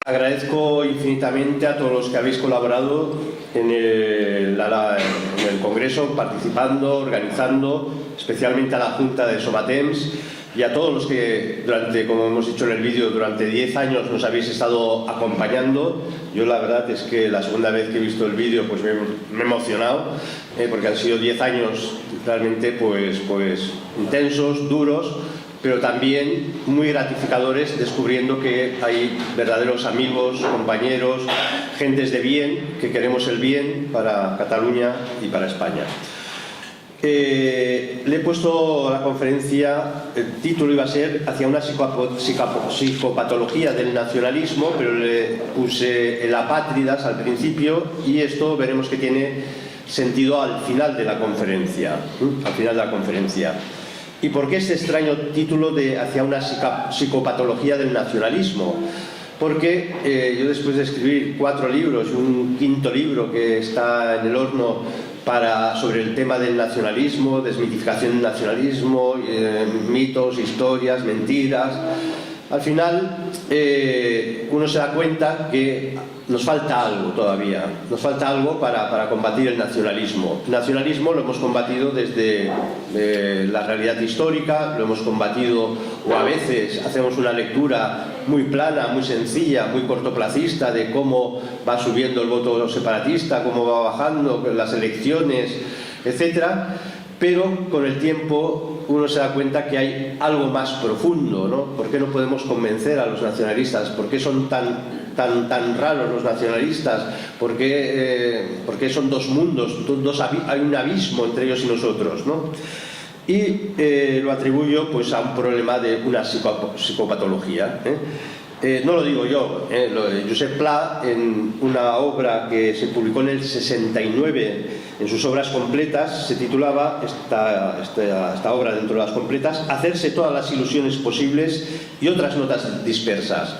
Agradezco infinitamente a todos los que habéis colaborado en el Congreso, participando, organizando, especialmente a la Junta de Somatemps y a todos los que, como hemos dicho en el vídeo, durante 10 años nos habéis estado acompañando. Yo la verdad es que la segunda vez que he visto el vídeo pues me he emocionado, porque han sido 10 años realmente pues intensos, duros, pero también muy gratificadores, descubriendo que hay verdaderos amigos, compañeros, gentes de bien, que queremos el bien para Cataluña y para España. Le he puesto a la conferencia, el título iba a ser hacia una psicopatología del nacionalismo, pero le puse el apátridas al principio, y esto veremos que tiene sentido al final de la conferencia. ¿Y por qué este extraño título de hacia una psicopatología del nacionalismo? Porque yo, después de escribir 4 libros y un 5.º libro que está en el horno sobre el tema del nacionalismo, desmitificación del nacionalismo, mitos, historias, mentiras, al final uno se da cuenta que nos falta algo todavía, nos falta algo para combatir el nacionalismo. El nacionalismo lo hemos combatido desde la realidad histórica, lo hemos combatido, o a veces hacemos una lectura muy plana, muy sencilla, muy cortoplacista de cómo va subiendo el voto separatista, cómo va bajando las elecciones, etcétera. Pero con el tiempo uno se da cuenta que hay algo más profundo, ¿no? ¿Por qué no podemos convencer a los nacionalistas? ¿Por qué son tan raros los nacionalistas? ¿Por qué son dos mundos? Hay un abismo entre ellos y nosotros, ¿no? Y lo atribuyo pues a un problema de una psicopatología, no lo digo yo, Josep Pla, en una obra que se publicó en el 69, en sus obras completas, se titulaba esta obra, dentro de las completas, Hacerse todas las ilusiones posibles y otras notas dispersas.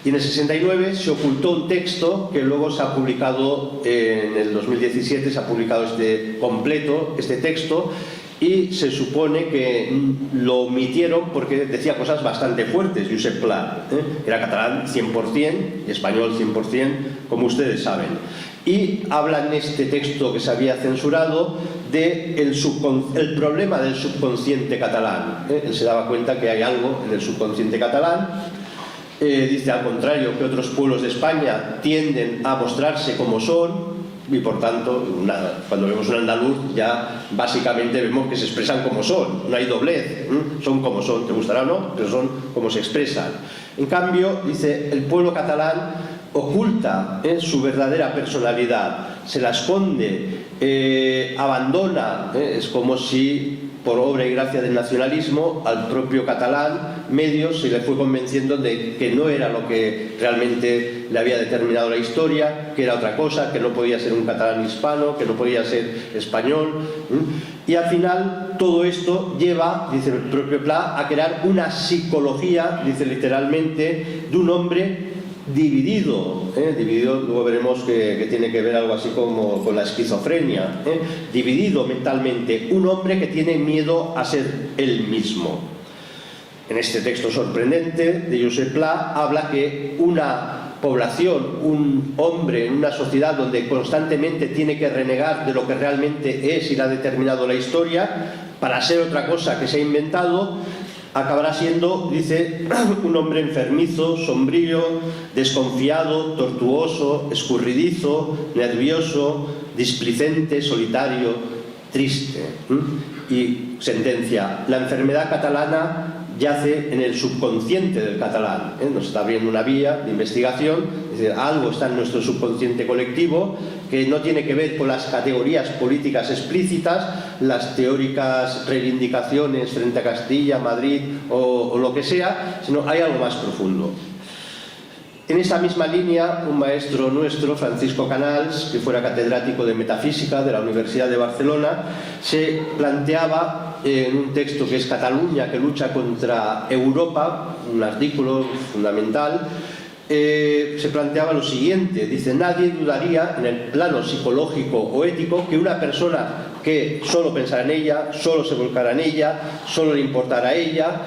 Y en el 69 se ocultó un texto que luego se ha publicado, en el 2017 se ha publicado este texto, y se supone que lo omitieron porque decía cosas bastante fuertes. Josep Pla era catalán 100% y español 100%, como ustedes saben, y habla en este texto que se había censurado del problema del subconsciente catalán. Él se daba cuenta que hay algo en el subconsciente catalán. Dice, al contrario, que otros pueblos de España tienden a mostrarse como son, y por tanto, nada, cuando vemos un andaluz ya básicamente vemos que se expresan como son, no hay doblez, son como son, te gustará o no, pero son como se expresan. En cambio, dice, el pueblo catalán oculta su verdadera personalidad, se la esconde, abandona, es como si por obra y gracia del nacionalismo al propio catalán medios se le fue convenciendo de que no era lo que realmente le había determinado la historia, que era otra cosa, que no podía ser un catalán hispano, que no podía ser español. Y al final todo esto lleva, dice el propio Pla, a crear una psicología, dice literalmente, de un hombre dividido, luego veremos que tiene que ver algo así como con la esquizofrenia, dividido mentalmente, un hombre que tiene miedo a ser él mismo. En este texto sorprendente de Josep Pla habla que una población, un hombre en una sociedad donde constantemente tiene que renegar de lo que realmente es y le ha determinado la historia para ser otra cosa que se ha inventado, acabará siendo, dice, un hombre enfermizo, sombrío, desconfiado, tortuoso, escurridizo, nervioso, displicente, solitario, triste. Y sentencia, la enfermedad catalana yace en el subconsciente del catalán. Nos está abriendo una vía de investigación, es decir, algo está en nuestro subconsciente colectivo que no tiene que ver con las categorías políticas explícitas, las teóricas reivindicaciones frente a Castilla, Madrid o lo que sea, sino hay algo más profundo. En esta misma línea, un maestro nuestro, Francisco Canals, que fuera catedrático de Metafísica de la Universidad de Barcelona, se planteaba en un texto que es Cataluña, que lucha contra Europa, un artículo fundamental, se planteaba lo siguiente, dice, nadie dudaría en el plano psicológico o ético que una persona que solo pensara en ella, solo se volcara en ella, solo le importara a ella,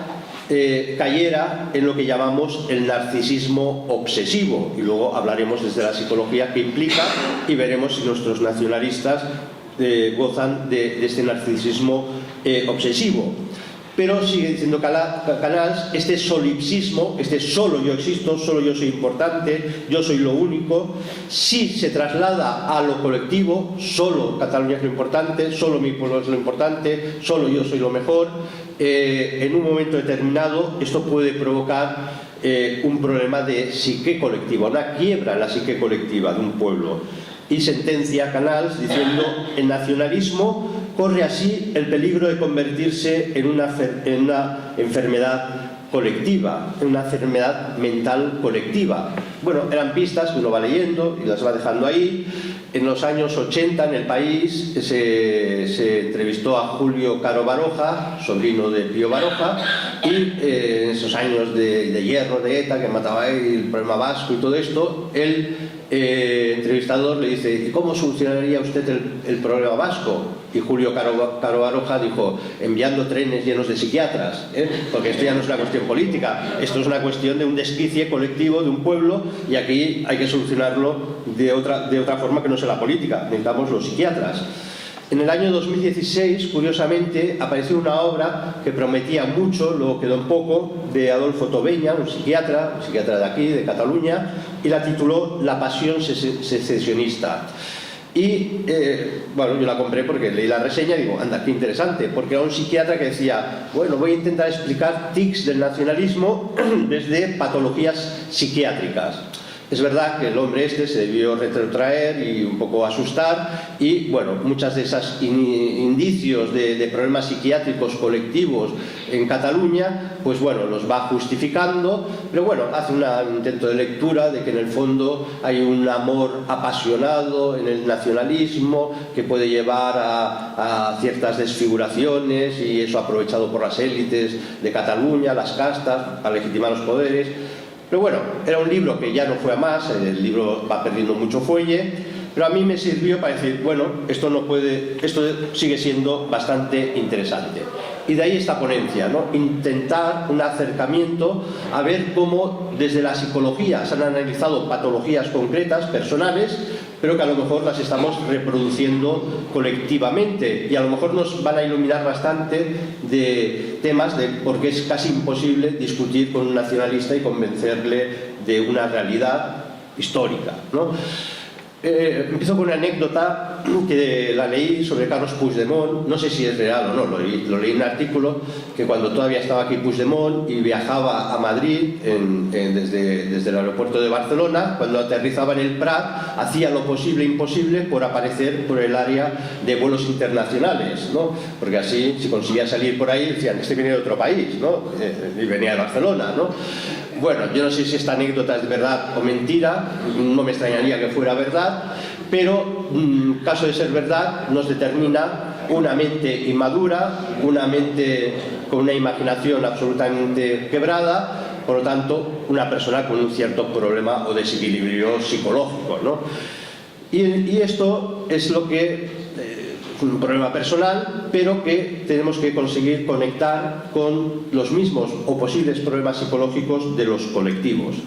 cayera en lo que llamamos el narcisismo obsesivo, y luego hablaremos desde la psicología qué implica y veremos si nuestros nacionalistas gozan de este narcisismo obsesivo. Pero sigue diciendo Canals, este solipsismo, este solo yo existo, solo yo soy importante, yo soy lo único, si se traslada a lo colectivo, solo Cataluña es lo importante, solo mi pueblo es lo importante, solo yo soy lo mejor, en un momento determinado esto puede provocar un problema de psique colectiva, una quiebra en la psique colectiva de un pueblo. Y sentencia Canals diciendo: el nacionalismo corre así el peligro de convertirse en una enfermedad colectiva, en una enfermedad mental colectiva. Bueno, eran pistas que uno va leyendo y las va dejando ahí. En los años 80 en El País se entrevistó a Julio Caro Baroja, sobrino de Pío Baroja, y en esos años de hierro de ETA, que mataba ahí el problema vasco y todo esto, el entrevistador le dice: ¿y cómo solucionaría usted el problema vasco? Y Julio Caro Baroja dijo: enviando trenes llenos de psiquiatras, porque esto ya no es una cuestión política, esto es una cuestión de un desquicie colectivo de un pueblo, y aquí hay que solucionarlo de otra forma que no sea la política, necesitamos los psiquiatras. En el año 2016, curiosamente, apareció una obra que prometía mucho, luego quedó en poco, de Adolfo Tobeña, un psiquiatra de aquí, de Cataluña, y la tituló La pasión secesionista. Y bueno, yo la compré porque leí la reseña y digo: anda, qué interesante, porque era un psiquiatra que decía: bueno, voy a intentar explicar tics del nacionalismo desde patologías psiquiátricas. Es verdad que el hombre este se debió retrotraer y un poco asustar, y bueno, muchas de esas indicios de problemas psiquiátricos colectivos en Cataluña, pues bueno, los va justificando, pero bueno, hace un intento de lectura de que en el fondo hay un amor apasionado en el nacionalismo que puede llevar a ciertas desfiguraciones, y eso aprovechado por las élites de Cataluña, las castas, para legitimar los poderes. Pero bueno, era un libro que ya no fue a más, el libro va perdiendo mucho fuelle, pero a mí me sirvió para decir: bueno, esto sigue siendo bastante interesante. Y de ahí esta ponencia, ¿no? Intentar un acercamiento a ver cómo desde la psicología se han analizado patologías concretas, personales, pero que a lo mejor las estamos reproduciendo colectivamente, y a lo mejor nos van a iluminar bastante de temas de por qué es casi imposible discutir con un nacionalista y convencerle de una realidad histórica, ¿no? Empiezo con una anécdota que la leí sobre Carlos Puigdemont. No sé si es real o no, lo leí en un artículo que cuando todavía estaba aquí Puigdemont y viajaba a Madrid desde el aeropuerto de Barcelona, cuando aterrizaba en el Prat, hacía lo posible e imposible por aparecer por el área de vuelos internacionales, ¿no? Porque así, si conseguía salir por ahí, decían: este viene de otro país, ¿no? Y venía de Barcelona, ¿no? Bueno, yo no sé si esta anécdota es verdad o mentira, no me extrañaría que fuera verdad, pero caso de ser verdad, nos determina una mente inmadura, una mente con una imaginación absolutamente quebrada, por lo tanto, una persona con un cierto problema o desequilibrio psicológico, ¿no? Y esto es lo que un problema personal, pero que tenemos que conseguir conectar con los mismos o posibles problemas psicológicos de los colectivos.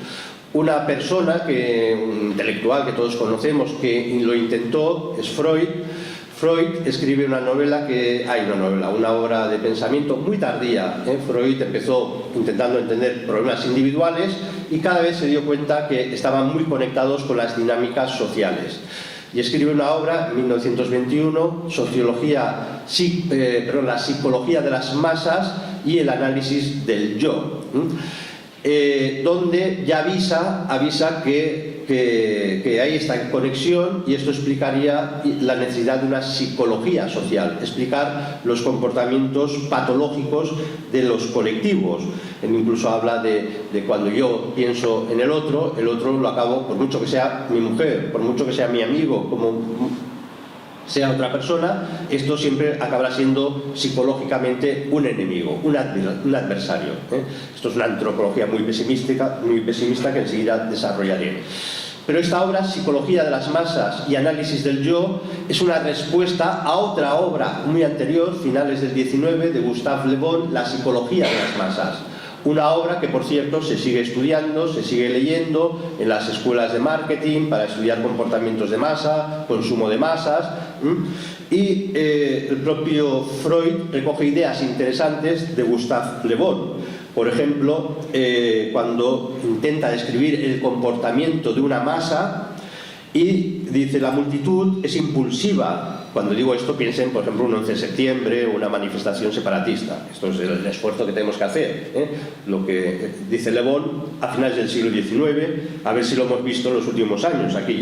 Una persona, un intelectual que todos conocemos, que lo intentó, es Freud. Freud escribe una obra de pensamiento muy tardía. Freud empezó intentando entender problemas individuales y cada vez se dio cuenta que estaban muy conectados con las dinámicas sociales. Y escribe una obra en 1921, la psicología de las masas y el análisis del yo, donde ya avisa que hay esta conexión, y esto explicaría la necesidad de una psicología social, explicar los comportamientos patológicos de los colectivos. Él incluso habla de cuando yo pienso en el otro lo acabo, por mucho que sea mi mujer, por mucho que sea mi amigo, como sea otra persona, esto siempre acabará siendo psicológicamente un enemigo, un adversario. Esto es una antropología muy pesimista que enseguida desarrollaré. Pero esta obra, Psicología de las masas y análisis del yo, es una respuesta a otra obra muy anterior, finales del XIX, de Gustave Le Bon, La psicología de las masas. una obra que, por cierto, se sigue estudiando, se sigue leyendo en las escuelas de marketing para estudiar comportamientos de masa, consumo de masas, y el propio Freud recoge ideas interesantes de Gustave Le Bon. Por ejemplo, cuando intenta describir el comportamiento de una masa y dice: la multitud es impulsiva. Cuando digo esto, piensen, por ejemplo, un 11 de septiembre o una manifestación separatista. Esto es el esfuerzo que tenemos que hacer, lo que dice Le Bon a finales del siglo XIX, a ver si lo hemos visto en los últimos años aquí.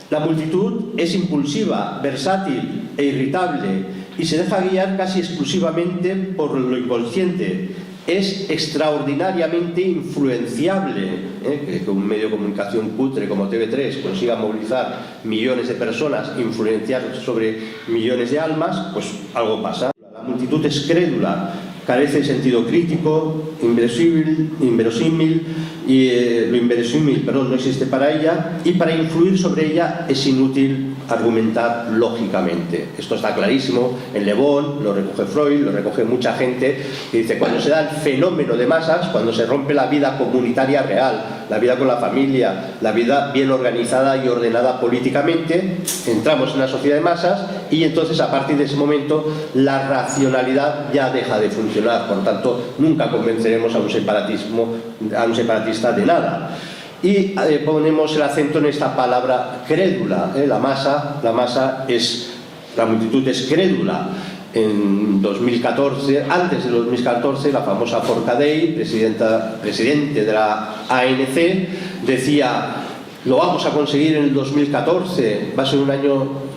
La multitud es impulsiva, versátil e irritable y se deja guiar casi exclusivamente por lo inconsciente. Es extraordinariamente influenciable, que un medio de comunicación cutre como TV3 consiga movilizar millones de personas, influenciar sobre millones de almas, pues algo pasa. La multitud es crédula, carece de sentido crítico, inverosímil, y lo inverosímil, no existe para ella, y para influir sobre ella es inútil argumentar lógicamente. Esto está clarísimo en Le Bon, lo recoge Freud, lo recoge mucha gente, que dice: cuando se da el fenómeno de masas, cuando se rompe la vida comunitaria real, la vida con la familia, la vida bien organizada y ordenada políticamente, entramos en una sociedad de masas y entonces a partir de ese momento la racionalidad ya deja de funcionar. Por tanto, nunca convenceremos a un separatista de nada. Y ponemos el acento en esta palabra crédula, la masa es, la multitud es crédula. En 2014, antes de 2014, la famosa Forcadell, presidente de la ANC, decía: lo vamos a conseguir en el 2014, va a ser un año,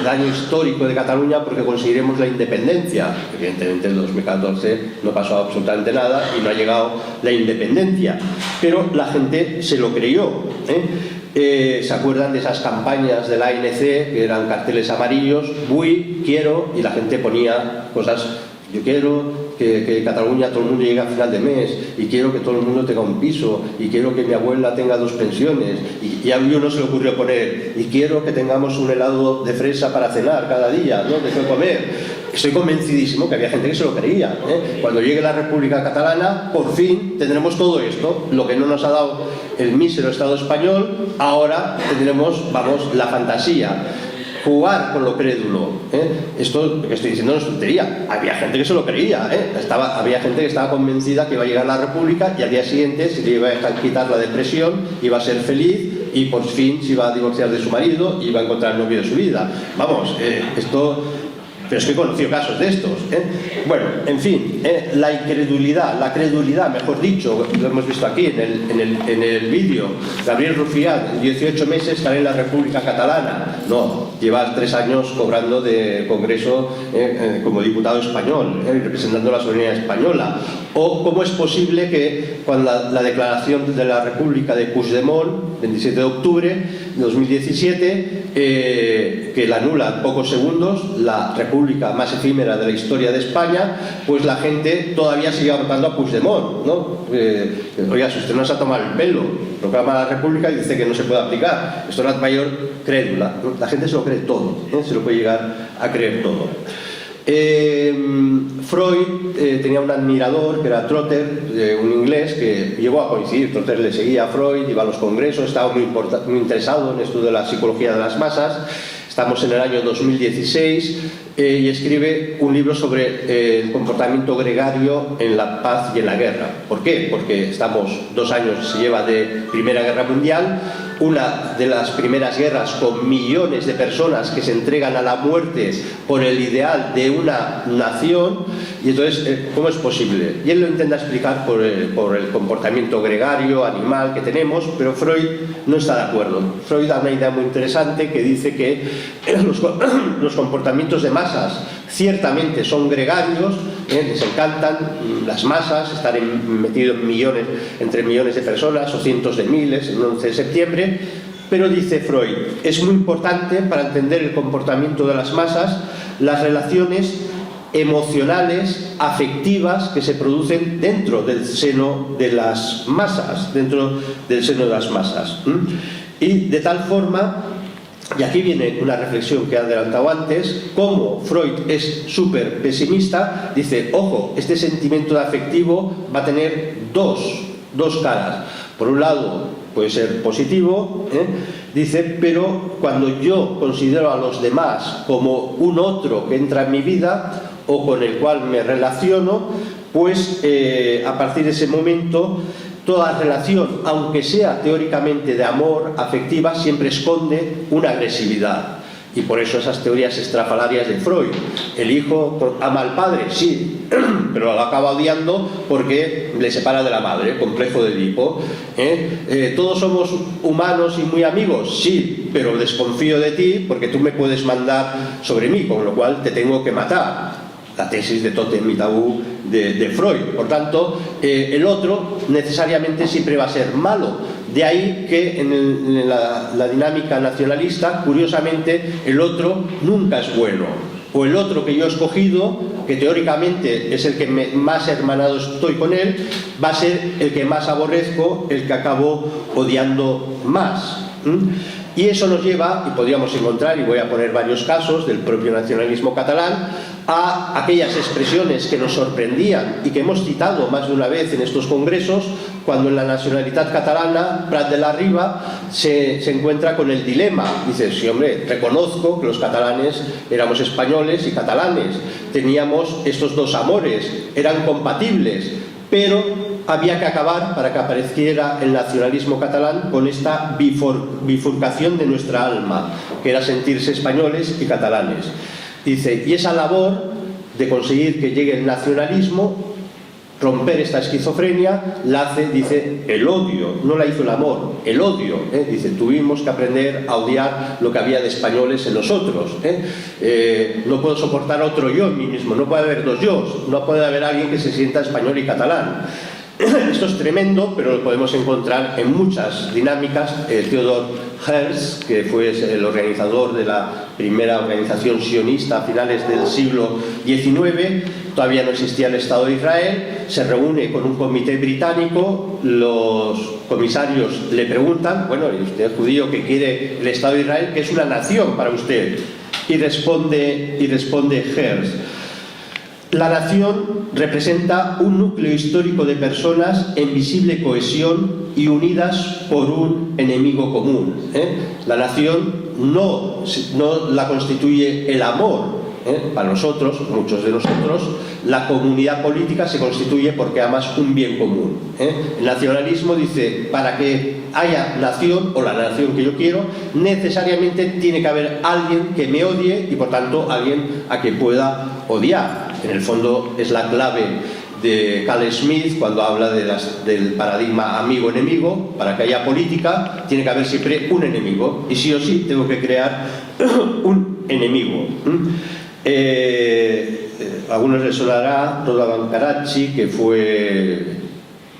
el año histórico de Cataluña porque conseguiremos la independencia. Evidentemente en 2014 no pasó absolutamente nada y no ha llegado la independencia, pero la gente se lo creyó, ¿se acuerdan de esas campañas de la ANC que eran carteles amarillos? Voy, quiero, y la gente ponía cosas: yo quiero que Cataluña todo el mundo llegue a final de mes, y quiero que todo el mundo tenga un piso, y quiero que mi abuela tenga 2 pensiones, y a uno se le ocurrió poner: y quiero que tengamos un helado de fresa para cenar cada día, ¿no? De comer. Estoy convencidísimo que había gente que se lo creía, Cuando llegue la República Catalana, por fin tendremos todo esto, lo que no nos ha dado el mísero Estado español. Ahora tendremos, la fantasía. Jugar con lo crédulo, Esto que estoy diciendo no es tontería. Había gente que se lo creía, había gente que estaba convencida que iba a llegar la República y al día siguiente se le iba a quitar la depresión, iba a ser feliz y por fin se iba a divorciar de su marido y iba a encontrar el novio de su vida. Pero es que he conocido casos de estos, Bueno, en fin, la incredulidad, la credulidad, mejor dicho, lo hemos visto aquí en el vídeo. Gabriel Rufián, en 18 meses estará en la República Catalana. No, lleva 3 años cobrando de Congreso como diputado español, representando la soberanía española. O cómo es posible que cuando la declaración de la República de Puigdemont, 27 de octubre de 2017, que la anula en pocos segundos, la república más efímera de la historia de España, pues la gente todavía sigue votando a Puigdemont, ¿no? Oiga, si usted no se ha tomado el pelo, proclama la república y dice que no se puede aplicar. Esto es la mayor crédula, ¿no? La gente se lo cree todo, se lo puede llegar a creer todo. Freud tenía un admirador que era Trotter, un inglés que llegó a coincidir. Trotter le seguía a Freud, iba a los congresos, estaba muy interesado en esto de la psicología de las masas. Estamos en el año 2016 y escribe un libro sobre el comportamiento gregario en la paz y en la guerra. ¿Por qué? Porque estamos 2 años, se lleva de Primera Guerra Mundial, una de las primeras guerras con millones de personas que se entregan a la muerte por el ideal de una nación. Y entonces, ¿cómo es posible? Y él lo intenta explicar por el comportamiento gregario, animal que tenemos, pero Freud no está de acuerdo. Freud da una idea muy interesante que dice que los comportamientos de masas ciertamente son gregarios, les encantan las masas, estar metido en entre millones de personas o cientos de miles en un 11 de septiembre, pero dice Freud, es muy importante para entender el comportamiento de las masas las relaciones emocionales, afectivas que se producen dentro del seno de las masas, Y de tal forma y aquí viene una reflexión que he adelantado antes, como Freud es súper pesimista, dice, ojo, este sentimiento afectivo va a tener dos caras. Por un lado, puede ser positivo, dice, pero cuando yo considero a los demás como un otro que entra en mi vida o con el cual me relaciono, pues a partir de ese momento toda relación, aunque sea teóricamente de amor, afectiva, siempre esconde una agresividad. Y por eso esas teorías estrafalarias de Freud. El hijo ama al padre, sí, pero lo acaba odiando porque le separa de la madre, complejo de Edipo. Todos somos humanos y muy amigos, sí, pero desconfío de ti porque tú me puedes mandar sobre mí, con lo cual te tengo que matar. La tesis de Totem y Tabú de Freud. Por tanto, el otro necesariamente siempre va a ser malo. De ahí que en la dinámica nacionalista, curiosamente, el otro nunca es bueno. O el otro que yo he escogido, que teóricamente es el que más hermanado estoy con él, va a ser el que más aborrezco, el que acabo odiando más. Y eso nos lleva, y podríamos encontrar, y voy a poner varios casos del propio nacionalismo catalán, a aquellas expresiones que nos sorprendían y que hemos citado más de una vez en estos congresos, cuando en la nacionalidad catalana Prat de la Riba se encuentra con el dilema. Dice, sí, hombre, reconozco que los catalanes éramos españoles y catalanes, teníamos estos dos amores, eran compatibles, pero había que acabar, para que apareciera el nacionalismo catalán, con esta bifurcación de nuestra alma, que era sentirse españoles y catalanes. Dice, y esa labor de conseguir que llegue el nacionalismo, romper esta esquizofrenia, la hace, dice, el odio, no la hizo el amor, el odio. Dice, tuvimos que aprender a odiar lo que había de españoles en nosotros. No puedo soportar otro yo en mí mismo, no puede haber dos yos, no puede haber alguien que se sienta español y catalán. Esto es tremendo, pero lo podemos encontrar en muchas dinámicas. Theodor Herzl, que fue el organizador de la primera organización sionista a finales del siglo XIX, todavía no existía el Estado de Israel, se reúne con un comité británico, los comisarios le preguntan, bueno, ¿y usted es judío que quiere el Estado de Israel, que es una nación para usted? Y responde Herzl, la nación representa un núcleo histórico de personas en visible cohesión y unidas por un enemigo común. La nación no la constituye el amor. Para nosotros, muchos de nosotros, la comunidad política se constituye porque amas un bien común. El nacionalismo dice, para que haya nación, o la nación que yo quiero, necesariamente tiene que haber alguien que me odie y por tanto alguien a quien pueda odiar. En el fondo es la clave de Carl Smith cuando habla del paradigma amigo-enemigo. Para que haya política tiene que haber siempre un enemigo, y sí o sí tengo que crear un enemigo. A algunos les sonará Radovan Karachi, que fue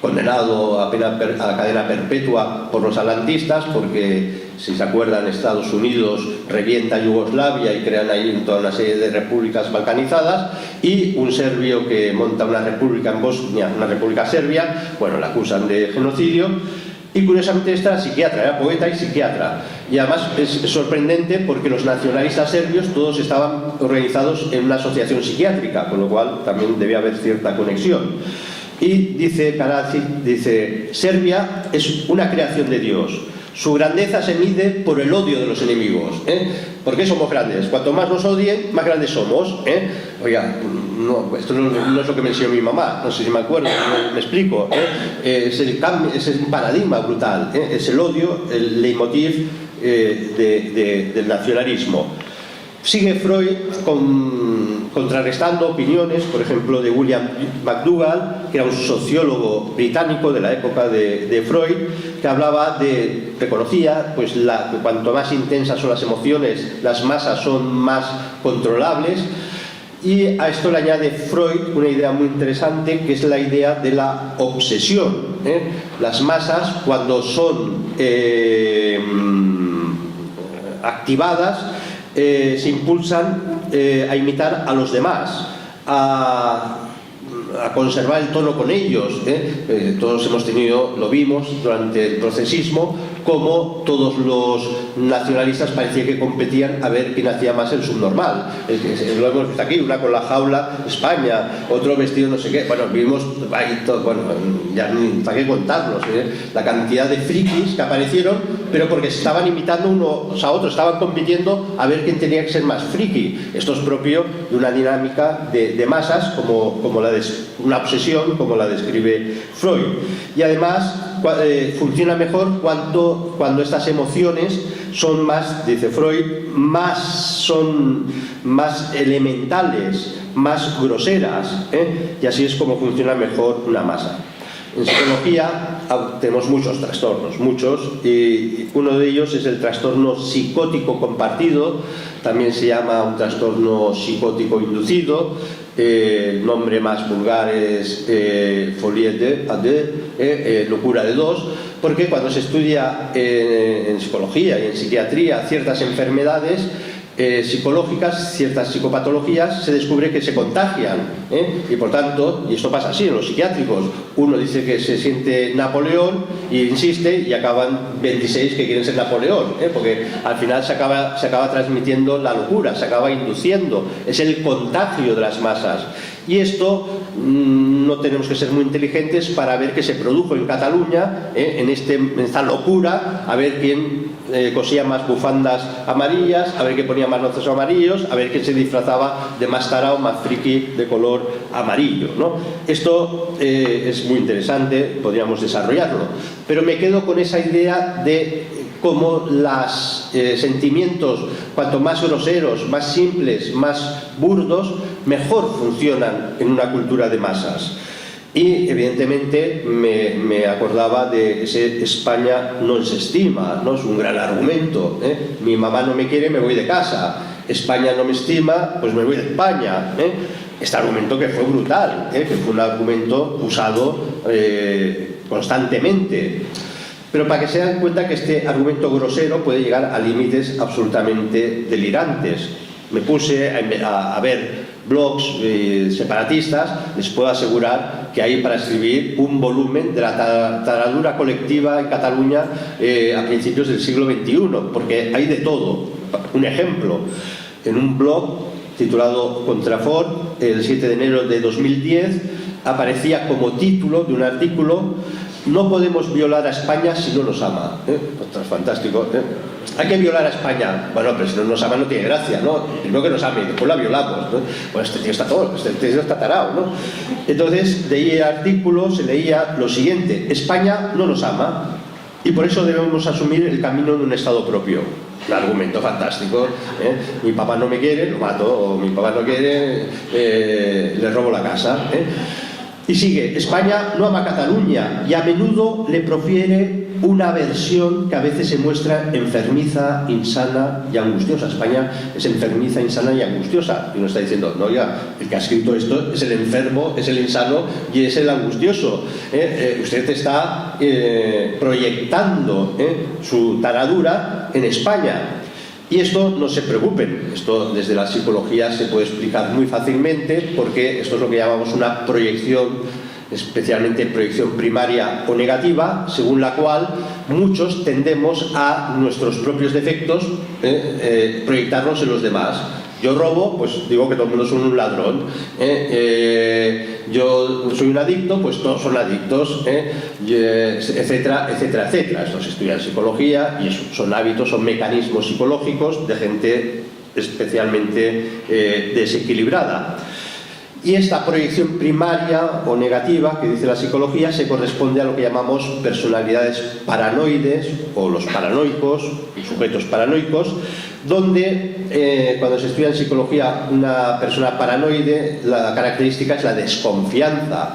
condenado a cadena perpetua por los atlantistas, porque, si se acuerdan, Estados Unidos revienta Yugoslavia y crean ahí toda una serie de repúblicas balcanizadas, y un serbio que monta una república en Bosnia, una república serbia, bueno, la acusan de genocidio. Y curiosamente esta era psiquiatra, era poeta y psiquiatra. Y además es sorprendente porque los nacionalistas serbios todos estaban organizados en una asociación psiquiátrica, con lo cual también debía haber cierta conexión. Y dice Karadzic, dice, Serbia es una creación de Dios. Su grandeza se mide por el odio de los enemigos. ¿Por qué somos grandes? Cuanto más nos odien, más grandes somos. Oiga, no, esto no es lo que me enseñó mi mamá, no sé si me acuerdo, me explico. Es el cambio, es un paradigma brutal. Es el odio, el leitmotiv del nacionalismo. Sigue Freud contrarrestando opiniones, por ejemplo, de William McDougall, que era un sociólogo británico de la época de Freud, que reconocía pues, que cuanto más intensas son las emociones, las masas son más controlables. Y a esto le añade Freud una idea muy interesante, que es la idea de la obsesión. Las masas, cuando son activadas, se impulsan a imitar a los demás, a conservar el tono con ellos. Todos hemos tenido, lo vimos durante el procesismo, como todos los nacionalistas parecía que competían a ver quién hacía más el subnormal. Lo hemos visto aquí, una con la jaula, España, otro vestido no sé qué. Bueno, vimos ahí todo, bueno, ya para qué contarlos, la cantidad de frikis que aparecieron, pero porque se estaban imitando unos a otros, estaban compitiendo a ver quién tenía que ser más friki. Esto es propio de una dinámica de masas, como la de una obsesión, como la describe Freud. Y además funciona mejor cuando estas emociones son más, dice Freud, son más elementales, más groseras, y así es como funciona mejor una masa. En psicología tenemos muchos trastornos, y uno de ellos es el trastorno psicótico compartido, también se llama un trastorno psicótico inducido. El nombre más vulgar es folie à deux, locura de dos, porque cuando se estudia en psicología y en psiquiatría ciertas enfermedades psicológicas, ciertas psicopatologías, se descubre que se contagian, y por tanto, y esto pasa así en los psiquiátricos, uno dice que se siente Napoleón y insiste, y acaban 26 que quieren ser Napoleón, porque al final se acaba transmitiendo la locura, se acaba induciendo, es el contagio de las masas. Y esto no tenemos que ser muy inteligentes para ver que se produjo en Cataluña, en esta locura, a ver quién cosía más bufandas amarillas, a ver quién ponía más lazos amarillos, a ver quién se disfrazaba de más tarao, más friki de color amarillo, ¿no? Esto es muy interesante, podríamos desarrollarlo, pero me quedo con esa idea de cómo los sentimientos, cuanto más groseros, más simples, más burdos, mejor funcionan en una cultura de masas. Y evidentemente me acordaba de ese España no se estima, ¿no? Es un gran argumento, Mi mamá no me quiere, me voy de casa. España no me estima, pues me voy de España, Este argumento que fue brutal, que fue un argumento usado constantemente. Pero para que se den cuenta que este argumento grosero puede llegar a límites absolutamente delirantes. Me puse a ver blogs separatistas, les puedo asegurar que hay para escribir un volumen de la taradura colectiva en Cataluña a principios del siglo XXI, porque hay de todo. Un ejemplo, en un blog titulado Contrafort, el 7 de enero de 2010, aparecía como título de un artículo: no podemos violar a España si no nos ama. Esto es fantástico, Hay que violar a España. Bueno, pero si no nos ama no tiene gracia, ¿no? Primero que nos ame y después la violamos, ¿no? Pues este tío está tarao, ¿no? Entonces, de ahí el artículo se leía lo siguiente: España no nos ama y por eso debemos asumir el camino de un Estado propio. Un argumento fantástico, Mi papá no me quiere, lo mato, o mi papá no quiere, le robo la casa, Y sigue: España no ama a Cataluña y a menudo le profiere una versión que a veces se muestra enfermiza, insana y angustiosa. España es enfermiza, insana y angustiosa. Y uno está diciendo: no, oiga, el que ha escrito esto es el enfermo, es el insano y es el angustioso. Usted está proyectando su taradura en España. Y esto, no se preocupen, esto desde la psicología se puede explicar muy fácilmente, porque esto es lo que llamamos una proyección, especialmente proyección primaria o negativa, según la cual muchos tendemos a nuestros propios defectos proyectarlos en los demás. Yo robo, pues digo que todo el mundo es un ladrón. Yo soy un adicto, pues todos son adictos, etcétera, etcétera, etcétera. Esto se estudia en psicología y son hábitos, son mecanismos psicológicos de gente especialmente desequilibrada. Y esta proyección primaria o negativa que dice la psicología se corresponde a lo que llamamos personalidades paranoides o los paranoicos, sujetos paranoicos, donde cuando se estudia en psicología una persona paranoide, la característica es la desconfianza.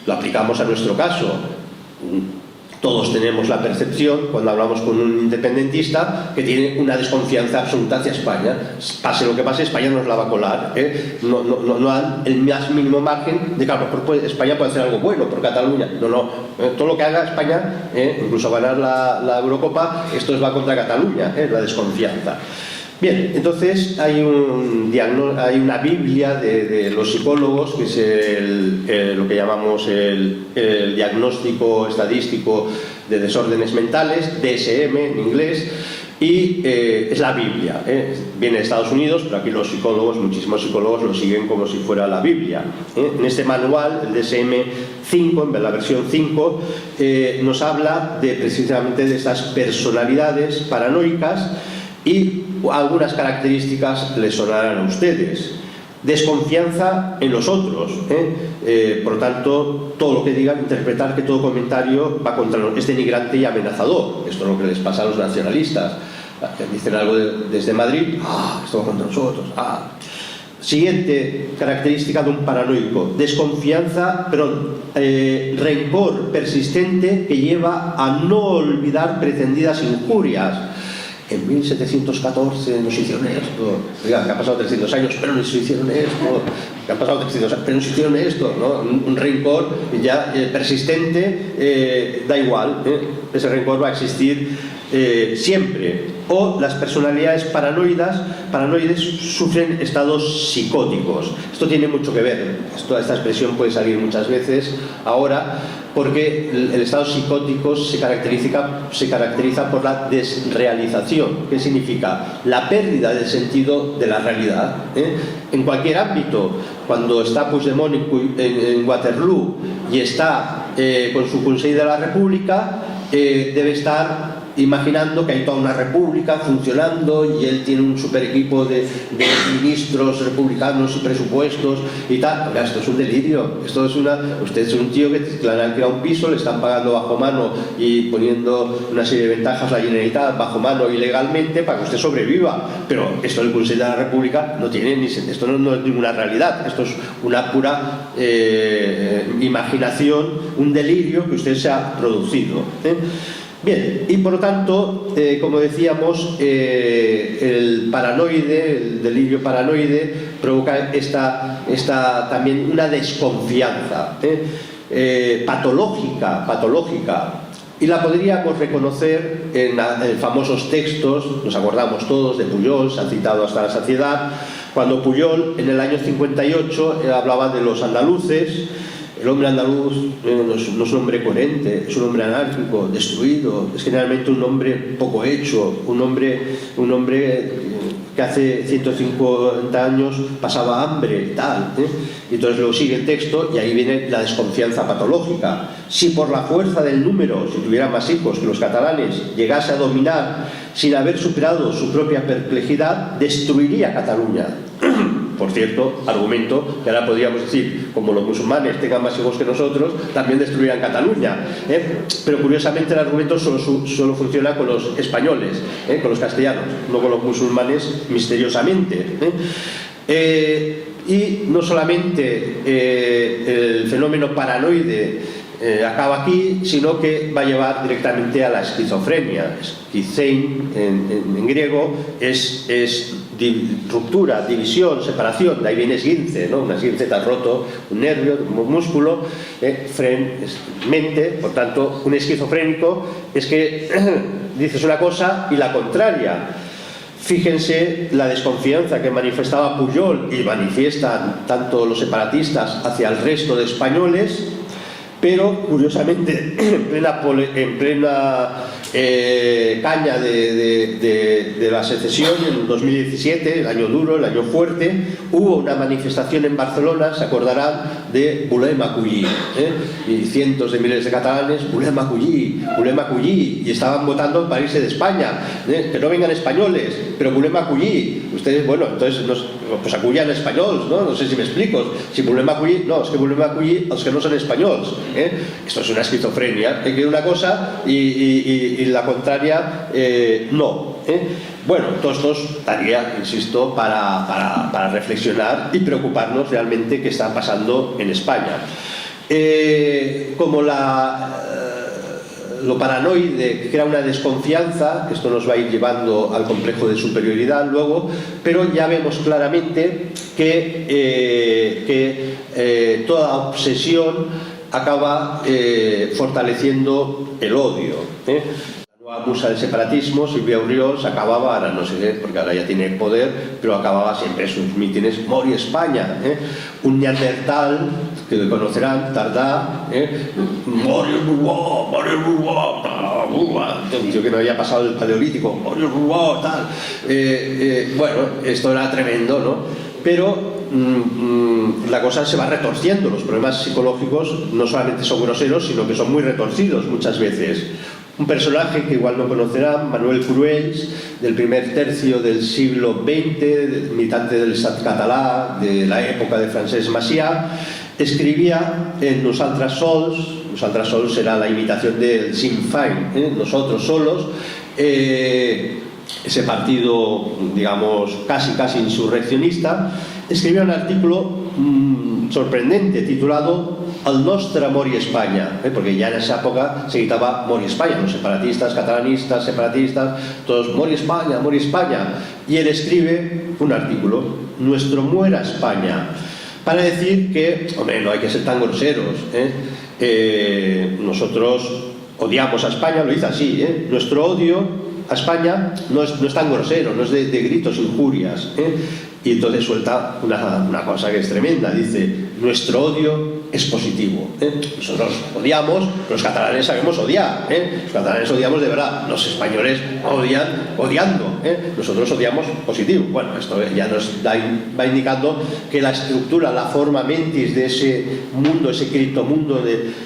Lo aplicamos a nuestro caso. Todos tenemos la percepción, cuando hablamos con un independentista, que tiene una desconfianza absoluta hacia España. Pase lo que pase, España nos la va a colar. No dan el más mínimo margen de, claro, España puede hacer algo bueno por Cataluña. Todo lo que haga España, incluso ganar la Eurocopa, esto va contra Cataluña, la desconfianza. Bien, entonces hay una Biblia de los psicólogos, que es lo que llamamos el diagnóstico estadístico de desórdenes mentales, DSM en inglés, y es la Biblia. Viene de Estados Unidos, pero aquí los psicólogos, muchísimos psicólogos lo siguen como si fuera la Biblia. En este manual, el DSM-5, en la versión 5, nos habla precisamente de estas personalidades paranoicas, y algunas características les sonarán a ustedes. Desconfianza en los otros, por lo tanto, todo lo que digan, interpretar que todo comentario va contra es denigrante y amenazador. Esto es lo que les pasa a los nacionalistas. Dicen algo desde Madrid, esto va contra nosotros. Siguiente característica de un paranoico: desconfianza, rencor persistente que lleva a no olvidar pretendidas injurias. En 1714 nos hicieron esto, oiga, que ha pasado 300 años, pero nos hicieron esto, que han pasado 300 años, pero nos hicieron esto, ¿no? Un rencor ya persistente, da igual, ese rencor va a existir siempre. O las personalidades paranoides sufren estados psicóticos. Esto tiene mucho que ver, esta expresión puede salir muchas veces ahora, porque el estado psicótico se caracteriza por la desrealización. ¿Qué significa? La pérdida del sentido de la realidad, en cualquier ámbito. Cuando está Puigdemont en Waterloo y está con su Consell de la República, debe estar imaginando que hay toda una república funcionando y él tiene un super equipo de ministros republicanos y presupuestos y tal. Oiga, esto es un delirio. Usted es un tío que le han alquilado un piso, le están pagando bajo mano y poniendo una serie de ventajas a la Generalitat bajo mano ilegalmente para que usted sobreviva. Pero esto del Consell de la República no tiene ni sentido. Esto no es ninguna realidad. Esto es una pura imaginación, un delirio que usted se ha producido. Bien, y por lo tanto, como decíamos, el delirio paranoide provoca también una desconfianza patológica, y la podríamos reconocer en famosos textos. Nos acordamos todos de Pujol, se ha citado hasta la saciedad, cuando Pujol en el año 58 hablaba de los andaluces. El hombre andaluz no es un hombre coherente, es un hombre anárquico, destruido, es generalmente un hombre poco hecho, un hombre que hace 150 años pasaba hambre y tal. Y entonces luego sigue el texto y ahí viene la desconfianza patológica. Si por la fuerza del número, si tuviera más hijos que los catalanes, llegase a dominar sin haber superado su propia perplejidad, destruiría Cataluña. Por cierto, argumento que ahora podríamos decir, como los musulmanes tengan más hijos que nosotros, también destruirán Cataluña. Pero curiosamente el argumento solo funciona con los españoles, con los castellanos, no con los musulmanes, misteriosamente. Y no solamente el fenómeno paranoide acaba aquí, sino que va a llevar directamente a la esquizofrenia. Esquizein en griego es ruptura, división, separación. De ahí viene esguince, ¿no? Un esguince está roto, un nervio, un músculo. Fren es mente. Por tanto, un esquizofrénico es que dices una cosa y la contraria. Fíjense la desconfianza que manifestaba Pujol y manifiestan tanto los separatistas hacia el resto de españoles, pero curiosamente en plena caña de la secesión, en 2017, el año duro, el año fuerte, hubo una manifestación en Barcelona, se acordarán, de Volem acollir, y cientos de miles de catalanes, Volem acollir, y estaban votando para irse de España, que no vengan españoles, pero Volem acollir. Ustedes, bueno, entonces pues acullan españoles, ¿no? No sé si me explico. Si volem acollir, no, es que volem acollir els que no son españoles. Esto es una esquizofrenia. Hay que una cosa y la contraria no. Bueno, todo esto estaría, insisto, para reflexionar y preocuparnos realmente qué está pasando en España. Como lo paranoide crea una desconfianza, que esto nos va a ir llevando al complejo de superioridad luego, pero ya vemos claramente que toda obsesión acaba fortaleciendo el odio. La nueva musa del separatismo, Silvia Urriol, se acababa, ahora no sé, porque ahora ya tiene poder, pero acababa siempre sus mítines, Mori España. Un neandertal que conocerán, Tardá, Marius Bourgeois, yo que no había pasado el paleolítico, Marius Bourgeois, tal. Bueno, esto era tremendo, ¿no? Pero la cosa se va retorciendo. Los problemas psicológicos no solamente son groseros, sino que son muy retorcidos muchas veces. Un personaje que igual no conocerán, Manuel Cruells, del primer tercio del siglo XX, militante del Estat català, de la época de Francesc Macià, escribía en Nosaltres sols era la imitación del Sinn Féin, nosotros solos, ese partido, digamos, casi insurreccionista, escribió un artículo sorprendente titulado El nostre amor y España, porque ya en esa época se gritaba Mori España, los separatistas, catalanistas, separatistas, todos Mori España, Mori España. Y él escribe un artículo, Nuestro muera España, para decir que, hombre, no hay que ser tan groseros, nosotros odiamos a España, lo dice así, nuestro odio a España no es tan grosero, no es de gritos, injurias, y entonces suelta una cosa que es tremenda, dice, nuestro odio es positivo, nosotros odiamos, los catalanes sabemos odiar, los catalanes odiamos de verdad, los españoles odian odiando, nosotros odiamos positivo. Bueno, esto ya nos va indicando que la estructura, la forma mentis de ese mundo, ese criptomundo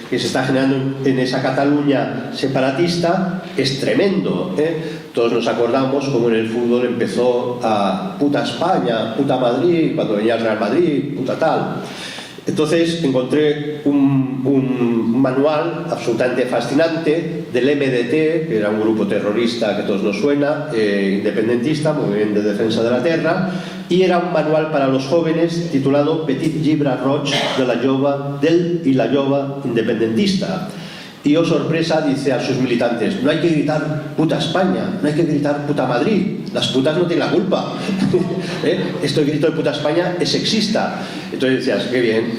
que se está generando en esa Cataluña separatista es tremendo, Todos nos acordamos como en el fútbol empezó a puta España, puta Madrid, cuando venía el Real Madrid, puta tal. Entonces encontré un manual absolutamente fascinante del MDT, que era un grupo terrorista que a todos nos suena, independentista, Movimiento de Defensa de la Tierra, y era un manual para los jóvenes titulado Petit llibre roig del y la jove independentista. Y oh sorpresa, dice a sus militantes, no hay que gritar puta España, no hay que gritar puta Madrid, las putas no tienen la culpa. Este grito de puta España es sexista. Entonces decías, qué bien,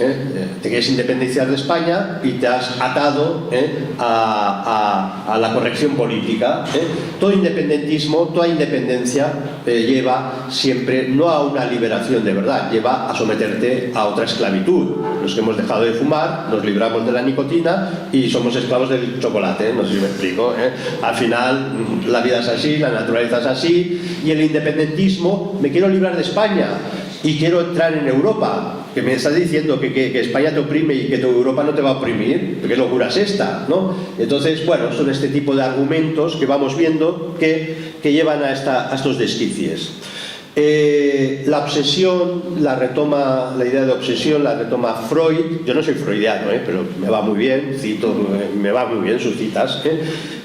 te quieres independizar de España y te has atado a la corrección política. Todo independentismo, toda independencia lleva siempre, no a una liberación de verdad, lleva a someterte a otra esclavitud. Los que hemos dejado de fumar, nos libramos de la nicotina y somos esclavos del chocolate, no sé si me explico. Al final la vida es así, la naturaleza es así, y el independentismo, me quiero librar de España y quiero entrar en Europa, que me estás diciendo que España te oprime y que Europa no te va a oprimir, ¿qué locura es esta? ¿No? Entonces, bueno, son este tipo de argumentos que vamos viendo que llevan a estos desquicios. La obsesión la idea de obsesión la retoma Freud. Yo no soy freudiano, pero me va muy bien, me va muy bien sus citas,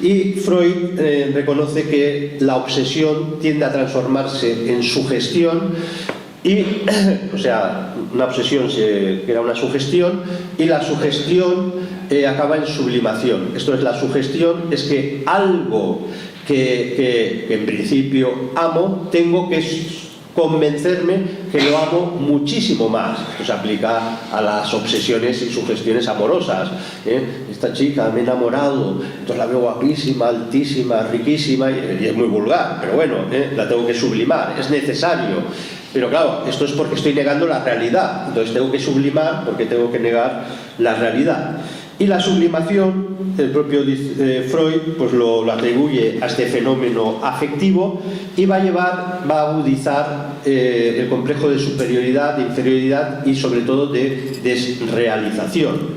y Freud reconoce que la obsesión tiende a transformarse en sugestión o sea, una obsesión era una sugestión y la sugestión acaba en sublimación. Esto es, la sugestión es que algo que en principio amo, tengo que convencerme que lo amo muchísimo más. Esto se aplica a las obsesiones y sugestiones amorosas. Esta chica me he enamorado, entonces la veo guapísima, altísima, riquísima, y es muy vulgar, pero bueno, la tengo que sublimar, es necesario. Pero claro, esto es porque estoy negando la realidad, entonces tengo que sublimar porque tengo que negar la realidad. Y la sublimación, el propio Freud pues lo atribuye a este fenómeno afectivo y va a agudizar el complejo de superioridad, de inferioridad y sobre todo de desrealización.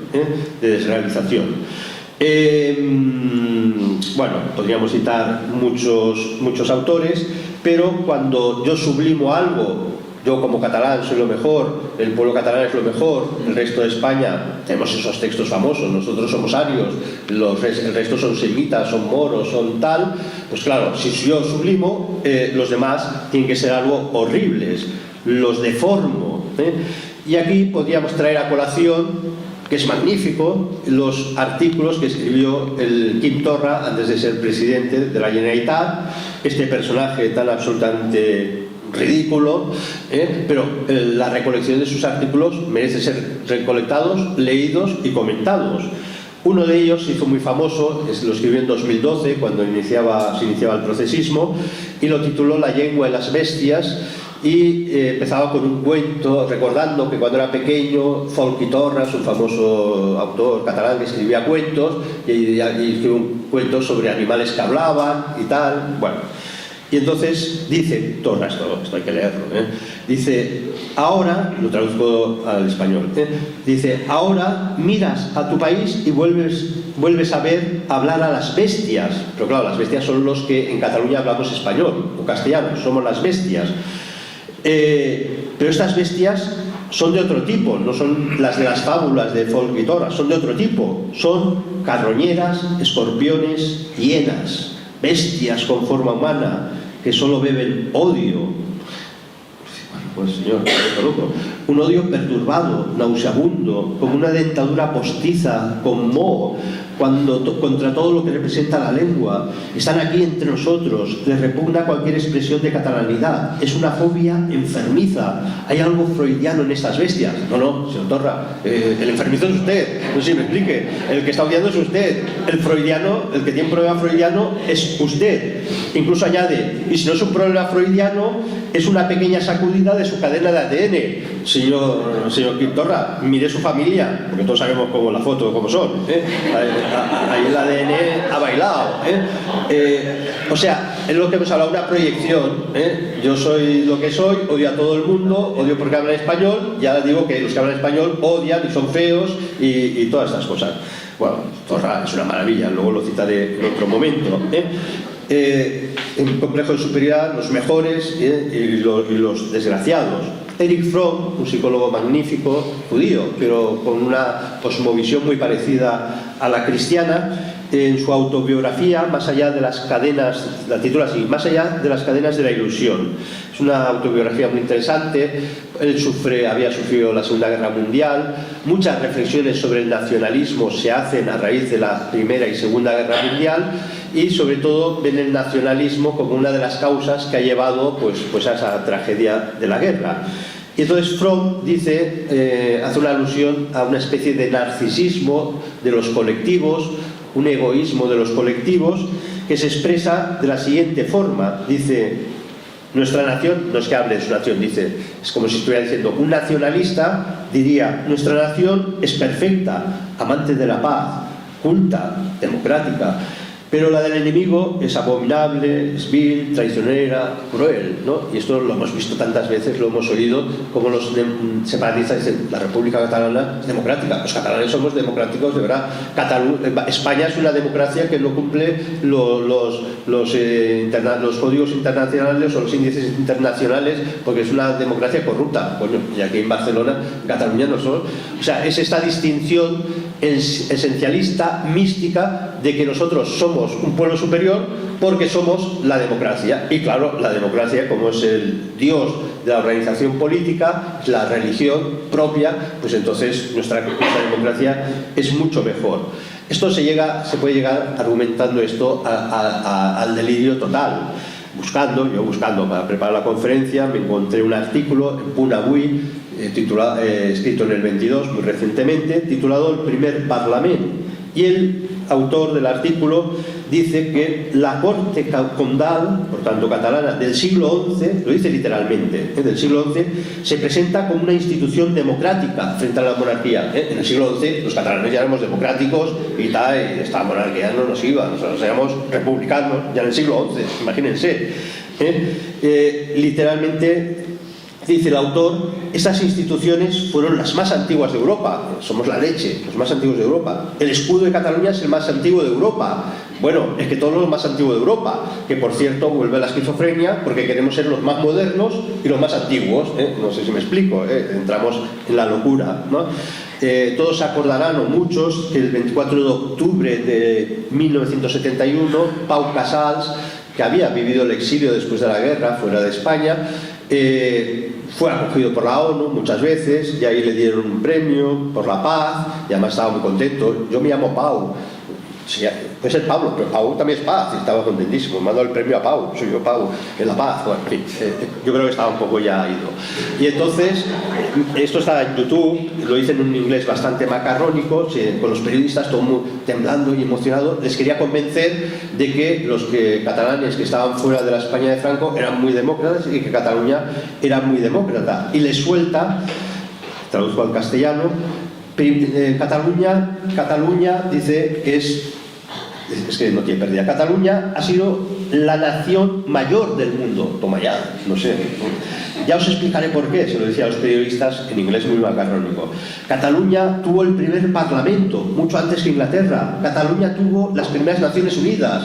Bueno, podríamos citar muchos autores, pero cuando yo sublimo algo, yo como catalán soy lo mejor, el pueblo catalán es lo mejor, el resto de España, tenemos esos textos famosos, nosotros somos arios, el resto son semitas, son moros, son tal, pues claro, si yo sublimo, los demás tienen que ser algo horribles, los deformo. Y aquí podríamos traer a colación, que es magnífico, los artículos que escribió el Quim Torra antes de ser presidente de la Generalitat, este personaje tan absolutamente ridículo, pero la recolección de sus artículos merece ser recolectados, leídos y comentados. Uno de ellos se hizo muy famoso, lo escribió en 2012 cuando se iniciaba el procesismo, y lo tituló La llengua de las bestias, y empezaba con un cuento recordando que cuando era pequeño Folch i Torres, un famoso autor catalán que escribía cuentos, y escribió un cuento sobre animales que hablaban y tal, bueno. Y entonces dice, Torres, esto hay que leerlo, dice, ahora, lo traduzco al español, dice, ahora miras a tu país y vuelves a ver hablar a las bestias, pero claro, las bestias son los que en Cataluña hablamos español o castellano, somos las bestias. Pero estas bestias son de otro tipo, no son las de las fábulas de Folch i Torres, son de otro tipo, son carroñeras, escorpiones, hienas, bestias con forma humana que solo beben odio. Pues señor, loco. Un odio perturbado, nauseabundo, como una dentadura postiza, con moho, contra todo lo que representa la lengua. Están aquí entre nosotros, les repugna cualquier expresión de catalanidad. Es una fobia enfermiza. ¿Hay algo freudiano en estas bestias? No, señor Torra, el enfermizo es usted, no sé si me explique. El que está odiando es usted. El freudiano, el que tiene un problema freudiano es usted. Incluso añade, y si no es un problema freudiano, es una pequeña sacudida de su cadena de ADN. Señor Quintorra, mire su familia, porque todos sabemos cómo la foto, cómo son, ahí el ADN ha bailado, o sea, es lo que hemos hablado, una proyección, yo soy lo que soy, odio a todo el mundo, odio porque hablan español, ya digo que los que hablan español odian y son feos y todas estas cosas. Bueno, Torra es una maravilla, luego lo citaré en otro momento, en complejo de superioridad, los mejores y los desgraciados. Erich Fromm, un psicólogo magnífico, judío, pero con una cosmovisión muy parecida a la cristiana, en su autobiografía, Más allá de las cadenas, la titula así, Más allá de las cadenas de la ilusión. Es una autobiografía muy interesante. Él había sufrido la Segunda Guerra Mundial. Muchas reflexiones sobre el nacionalismo se hacen a raíz de la Primera y Segunda Guerra Mundial, y sobre todo ven el nacionalismo como una de las causas que ha llevado pues a esa tragedia de la guerra. Y entonces Fromm dice, hace una alusión a una especie de narcisismo de los colectivos, un egoísmo de los colectivos, que se expresa de la siguiente forma. Dice, nuestra nación, no es que hable de su nación, dice, es como si estuviera diciendo, un nacionalista diría, nuestra nación es perfecta, amante de la paz, culta, democrática, pero la del enemigo es abominable, es vil, traicionera, cruel, ¿no? Y esto lo hemos visto tantas veces, lo hemos oído, como los separatistas dicen, la República Catalana es democrática. Los catalanes somos democráticos, de verdad. España es una democracia que no cumple los códigos internacionales o los índices internacionales, porque es una democracia corrupta. Bueno, y aquí en Barcelona, en Cataluña no son. O sea, es esta distinción esencialista, mística, de que nosotros somos un pueblo superior porque somos la democracia. Y claro, la democracia, como es el dios de la organización política, es la religión propia, pues entonces nuestra democracia es mucho mejor. Esto se puede llegar argumentando esto al delirio total. Yo buscando para preparar la conferencia, me encontré un artículo en Punt Avui, escrito en el 22, muy recientemente, titulado El primer Parlament. Y el autor del artículo dice que la corte condal, por tanto catalana, del siglo XI, lo dice literalmente, del siglo XI, se presenta como una institución democrática frente a la monarquía. En el siglo XI los catalanes ya éramos democráticos y tal, y esta monarquía no nos iba, nosotros éramos republicanos, ya en el siglo XI, imagínense. Literalmente, dice el autor, estas instituciones fueron las más antiguas de Europa. Somos la leche, los más antiguos de Europa. El escudo de Cataluña es el más antiguo de Europa. Bueno, es que todos los más antiguos de Europa, que por cierto vuelve a la esquizofrenia porque queremos ser los más modernos y los más antiguos, no sé si me explico, entramos en la locura, ¿no? Todos se acordarán, o muchos, que el 24 de octubre de 1971 Pau Casals, que había vivido el exilio después de la guerra fuera de España, fue acogido por la ONU muchas veces, y ahí le dieron un premio por la paz, y además estaba muy contento. Yo me llamo Pau, sí, Puede ser Pablo, pero Pau también es paz, y estaba contentísimo. Me mandó el premio a Pau, soy yo Pau, en la paz. Bueno, en fin, yo creo que estaba un poco ya ido. Y entonces, esto está en YouTube, lo hice en un inglés bastante macarrónico, con los periodistas todo muy temblando y emocionado. Les quería convencer de que los catalanes que estaban fuera de la España de Franco eran muy demócratas y que Cataluña era muy demócrata. Y les suelta, traduzco al castellano, Cataluña dice es que no tiene pérdida. Cataluña ha sido la nación mayor del mundo. Toma ya, no sé. Ya os explicaré por qué, se lo decía a los periodistas en inglés muy macarrónico. Cataluña tuvo el primer parlamento, mucho antes que Inglaterra. Cataluña tuvo las primeras Naciones Unidas.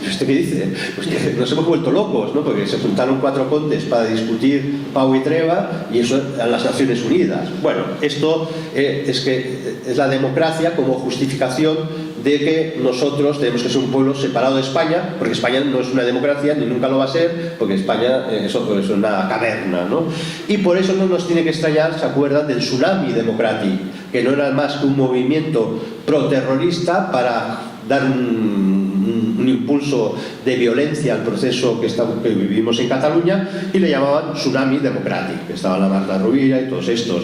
¿Usted qué dice? Pues que nos hemos vuelto locos, ¿no? Porque se juntaron 4 condes para discutir Pau y Treva y eso eran las Naciones Unidas. Bueno, esto es la democracia como justificación de que nosotros tenemos que ser un pueblo separado de España, porque España no es una democracia ni nunca lo va a ser, porque España es una caverna, ¿no? Y por eso no nos tiene que extrañar, ¿se acuerdan del tsunami democrático? Que no era más que un movimiento proterrorista para dar un impulso de violencia al proceso que vivimos en Cataluña, y le llamaban tsunami democrático, que estaba la Marta Rovira y todos estos.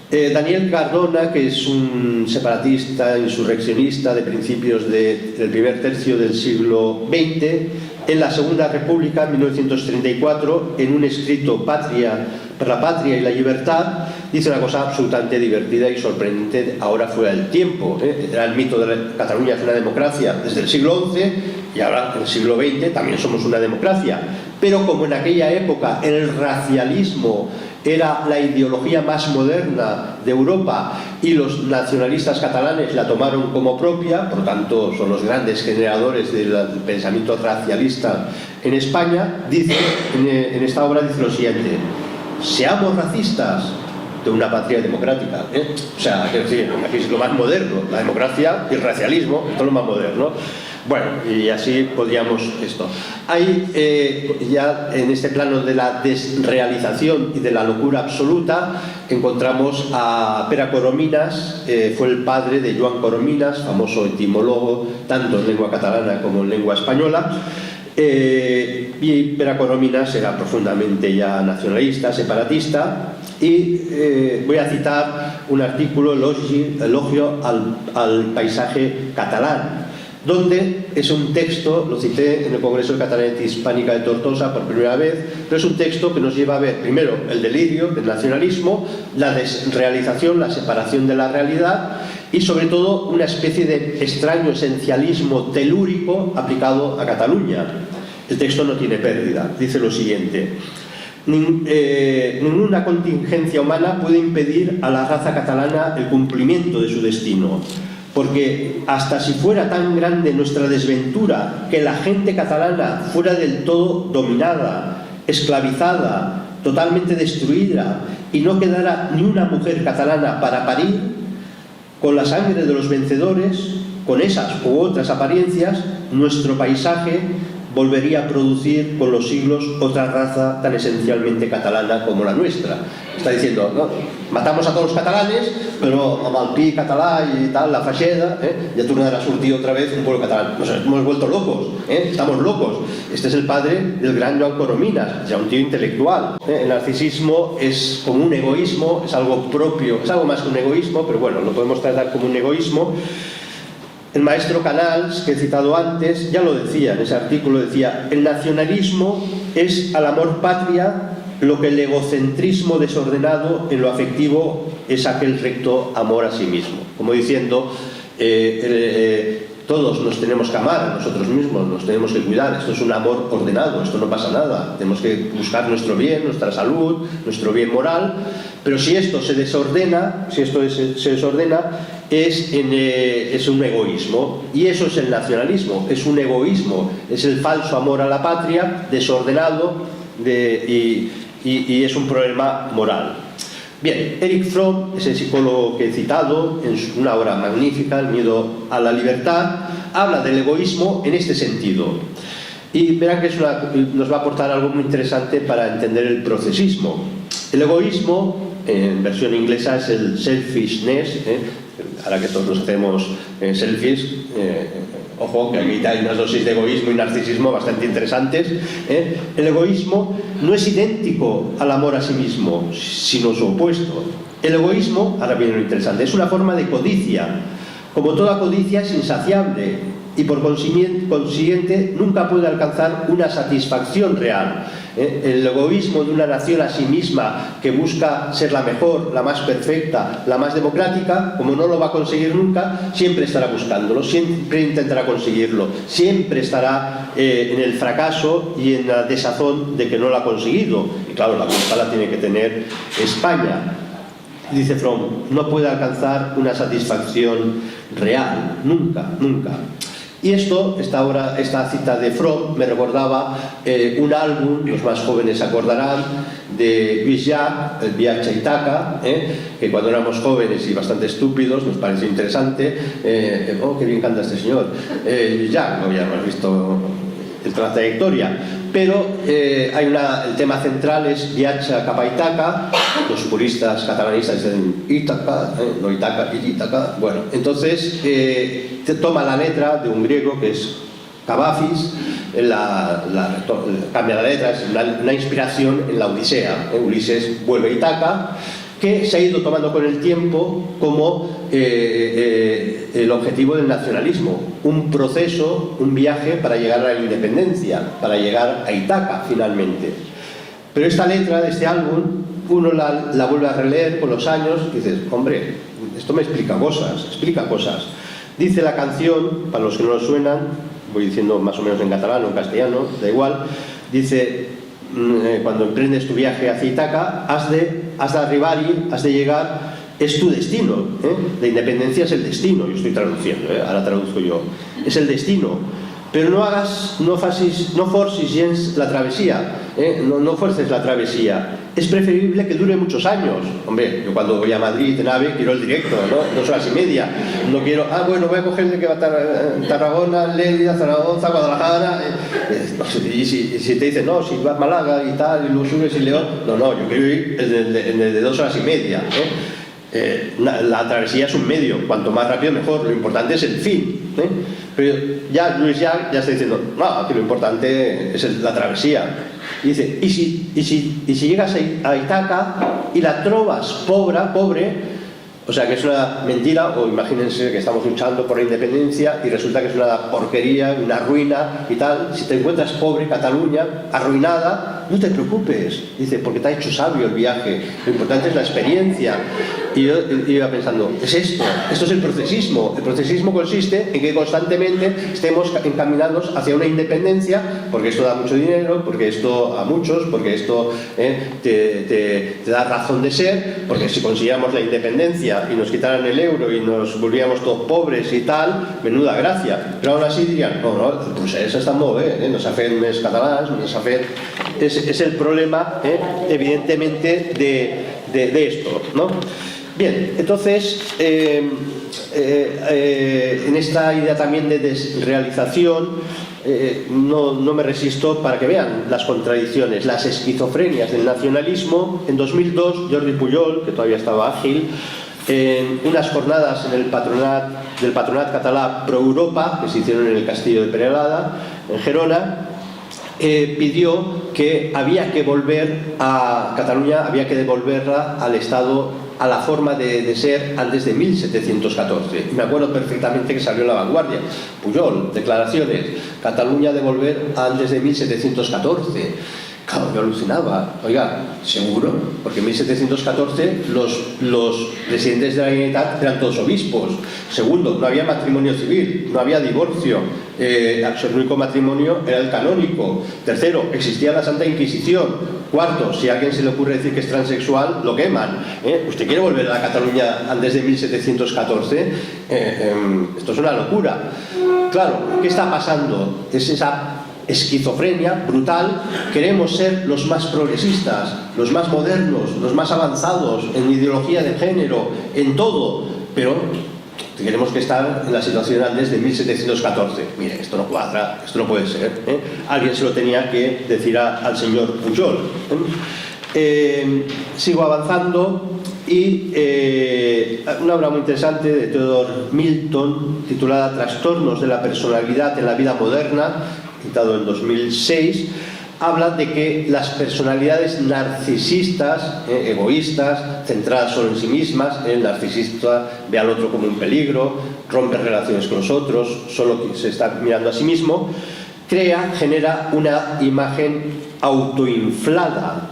Daniel Cardona, que es un separatista, insurreccionista de principios del primer tercio del siglo XX, en la Segunda República, en 1934, en un escrito per la patria y la libertad, dice una cosa absolutamente divertida y sorprendente ahora fuera del tiempo. Era el mito de Cataluña es una democracia desde el siglo XI y ahora en el siglo XX también somos una democracia. Pero como en aquella época el racialismo era la ideología más moderna de Europa y los nacionalistas catalanes la tomaron como propia, por lo tanto son los grandes generadores del pensamiento racialista en España, dice, en esta obra dice lo siguiente: seamos racistas de una patria democrática, O sea, quiero decir, aquí es lo más moderno, la democracia y el racialismo, esto es lo más moderno. Bueno, y así podríamos esto. Hay ya en este plano de la desrealización y de la locura absoluta, encontramos a Pere Corominas, fue el padre de Joan Corominas, famoso etimólogo tanto en lengua catalana como en lengua española. Y Pere Corominas era profundamente ya nacionalista, separatista, y voy a citar un artículo, Elogio al paisaje catalán, donde es un texto, lo cité en el Congreso de Catalanía Hispánica de Tortosa por primera vez, pero es un texto que nos lleva a ver primero el delirio del nacionalismo, la desrealización, la separación de la realidad y sobre todo una especie de extraño esencialismo telúrico aplicado a Cataluña. El texto no tiene pérdida, dice lo siguiente: ninguna contingencia humana puede impedir a la raza catalana el cumplimiento de su destino, porque hasta si fuera tan grande nuestra desventura que la gente catalana fuera del todo dominada, esclavizada, totalmente destruida y no quedara ni una mujer catalana para parir, con la sangre de los vencedores, con esas u otras apariencias, nuestro paisaje volvería a producir con los siglos otra raza tan esencialmente catalana como la nuestra. Está diciendo, ¿no? Matamos a todos los catalanes, pero amb el pi català y tal, la facheda, ya tornará a surtir otra vez un pueblo catalán. Nos hemos vuelto locos, estamos locos. Este es el padre del gran Joan Corominas, ya un tío intelectual. El narcisismo es como un egoísmo, es algo propio, es algo más que un egoísmo, pero bueno, lo podemos tratar como un egoísmo. El maestro Canals, que he citado antes, ya lo decía en ese artículo, decía: el nacionalismo es al amor patria lo que el egocentrismo desordenado en lo afectivo es aquel recto amor a sí mismo. Como diciendo, todos nos tenemos que amar a nosotros mismos, nos tenemos que cuidar, esto es un amor ordenado, esto no pasa nada, tenemos que buscar nuestro bien, nuestra salud, nuestro bien moral, pero si esto se desordena, es un egoísmo, y eso es el nacionalismo, es un egoísmo, es el falso amor a la patria desordenado y es un problema moral. Bien, Erich Fromm, ese psicólogo que he citado en una obra magnífica, El miedo a la libertad, habla del egoísmo en este sentido. Y verán que nos va a aportar algo muy interesante para entender el procesismo. El egoísmo, en versión inglesa, es el selfishness, ahora que todos nos hacemos selfies, ojo, que aquí hay unas dosis de egoísmo y narcisismo bastante interesantes, el egoísmo no es idéntico al amor a sí mismo, sino su opuesto. El egoísmo, ahora viene lo interesante, es una forma de codicia. Como toda codicia es insaciable y por consiguiente nunca puede alcanzar una satisfacción real. El egoísmo de una nación a sí misma que busca ser la mejor, la más perfecta, la más democrática, como no lo va a conseguir nunca, siempre estará buscándolo, siempre intentará conseguirlo, siempre estará en el fracaso y en la desazón de que no lo ha conseguido. Y claro, la culpa la tiene que tener España. Dice Fromm, no puede alcanzar una satisfacción real, nunca, nunca. Y esta cita de Fromm me recordaba un álbum, los más jóvenes se acordarán, de Lluís Llach, El viaje a Ítaca, que cuando éramos jóvenes y bastante estúpidos nos pareció interesante. Oh, qué bien canta este señor. Lluís Llach, no habíamos visto la trayectoria, pero el tema central es viaje cap a Ítaca. Los puristas catalanistas dicen Ítaca, no Ítaca, Ítaca. Bueno, entonces toma la letra de un griego que es Cavafis, cambia la letra, es una inspiración en la Odisea. Ulises vuelve a Ítaca, que se ha ido tomando con el tiempo como el objetivo del nacionalismo, un proceso, un viaje para llegar a la independencia, para llegar a Ítaca finalmente. Pero esta letra de este álbum uno la vuelve a releer con los años y dices, hombre, esto me explica cosas. Dice la canción, para los que no lo suenan, voy diciendo más o menos en catalán o en castellano, da igual, dice, cuando emprendes tu viaje hacia Ítaca, has de arribar-hi, has de llegar, es tu destino, la independencia es el destino, yo estoy traduciendo, ahora traduzco yo, es el destino, pero no forcis gens la travesía, no fuerces la travesía, es preferible que dure muchos años. Hombre, yo cuando voy a Madrid en AVE quiero el directo, ¿no? 2 horas y media, no quiero, bueno, voy a coger el que va a Tarragona, Lérida, Zaragoza, Guadalajara, y si te dicen, no, si vas a Málaga y tal, y luego subes y León, no, yo quiero ir en el de 2 horas y media, la travesía es un medio, cuanto más rápido mejor, lo importante es el fin, pero ya Lluís Llach ya está diciendo, no, que lo importante es la travesía. Y dice, y si llegas a Ítaca y la trovas pobre, o sea que es una mentira, o imagínense que estamos luchando por la independencia y resulta que es una porquería, una ruina y tal. Si te encuentras pobre, Cataluña, arruinada, no te preocupes, dice, porque te ha hecho sabio el viaje, lo importante es la experiencia. Y yo iba pensando, es esto es el procesismo. El procesismo consiste en que constantemente estemos encaminados hacia una independencia, porque esto da mucho dinero, porque esto a muchos, porque esto te da razón de ser, porque si consiguiéramos la independencia y nos quitaran el euro y nos volvíamos todos pobres y tal, menuda gracia. Pero aún así dirían, no, el procés està molt bé, no s'ha fet més catalans, no s'ha fet... Es el problema, evidentemente, de esto, ¿no? Bien, entonces, en esta idea también de desrealización, no me resisto para que vean las contradicciones, las esquizofrenias del nacionalismo. En 2002, Jordi Pujol, que todavía estaba ágil, en unas jornadas del Patronat Català Pro Europa, que se hicieron en el Castillo de Perelada, en Gerona, pidió que había que volver a Cataluña, había que devolverla al Estado, a la forma de ser antes de 1714. Y me acuerdo perfectamente que salió en La Vanguardia, Pujol, declaraciones, Cataluña devolver antes de 1714. Claro, yo alucinaba. Oiga, ¿seguro? Porque en 1714 los presidentes de la Generalitat eran todos obispos. Segundo, no había matrimonio civil, no había divorcio. El único matrimonio era el canónico. Tercero, existía la Santa Inquisición. Cuarto, si a alguien se le ocurre decir que es transexual, lo queman. ¿Usted quiere volver a la Cataluña antes de 1714? Esto es una locura. Claro, ¿qué está pasando? Es esa esquizofrenia brutal. Queremos ser los más progresistas, los más modernos, los más avanzados en ideología de género, en todo, pero tenemos que estar en la situación antes de 1714. Mire, esto no cuadra, esto no puede ser, Alguien se lo tenía que decir al señor Pujol. Sigo avanzando. y una obra muy interesante de Theodore Milton titulada Trastornos de la personalidad en la vida moderna, citado en 2006, habla de que las personalidades narcisistas, egoístas, centradas solo en sí mismas, el narcisista ve al otro como un peligro, rompe relaciones con los otros, solo se está mirando a sí mismo, genera una imagen autoinflada,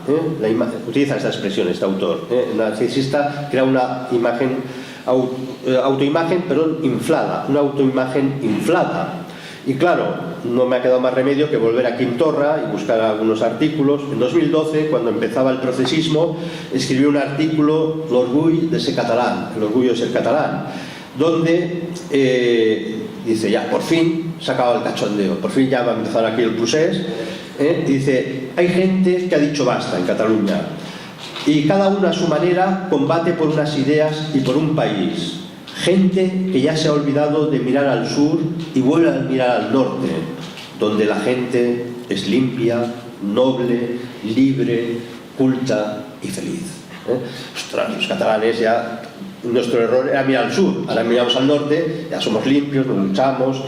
utiliza esta expresión este autor, el narcisista crea una imagen, autoimagen, perdón, inflada, una autoimagen inflada. Y claro, no me ha quedado más remedio que volver a Quim Torra y buscar algunos artículos. En 2012, cuando empezaba el procesismo, escribió un artículo, L'orgull de ser catalán, el orgullo de ser catalán, donde dice, ya, por fin se ha acabado el cachondeo, por fin ya va a empezar aquí el procés. Dice, hay gente que ha dicho basta en Cataluña y cada uno a su manera combate por unas ideas y por un país. Gente que ya se ha olvidado de mirar al sur y vuelve a mirar al norte, donde la gente es limpia, noble, libre, culta y feliz. Ostras, los catalanes ya, nuestro error era mirar al sur, ahora miramos al norte, ya somos limpios, nos luchamos,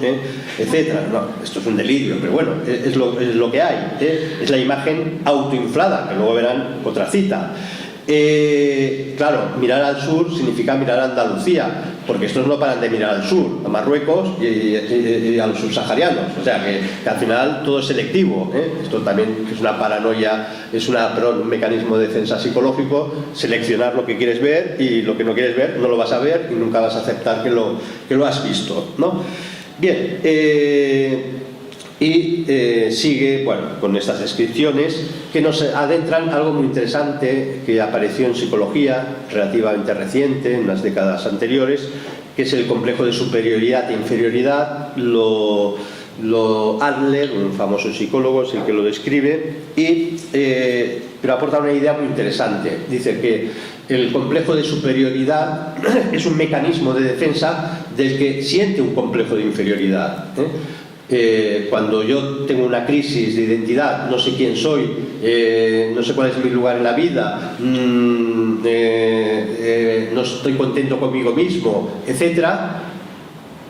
etc. No, esto es un delirio, pero bueno, es lo que hay, es la imagen autoinflada, que luego verán otra cita. Claro, mirar al sur significa mirar a Andalucía, porque estos no paran de mirar al sur, a Marruecos y a los subsaharianos, o sea que al final todo es selectivo, Esto también es una paranoia, es un mecanismo de defensa psicológico, seleccionar lo que quieres ver y lo que no quieres ver no lo vas a ver y nunca vas a aceptar que lo has visto, ¿no? Bien, sigue, bueno, con estas descripciones que nos adentran algo muy interesante que apareció en psicología relativamente reciente, en las décadas anteriores, que es el complejo de superioridad e inferioridad. Adler, un famoso psicólogo, es el que lo describe, pero aporta una idea muy interesante. Dice que el complejo de superioridad es un mecanismo de defensa del que siente un complejo de inferioridad, cuando yo tengo una crisis de identidad, no sé quién soy, no sé cuál es mi lugar en la vida, no estoy contento conmigo mismo, etcétera,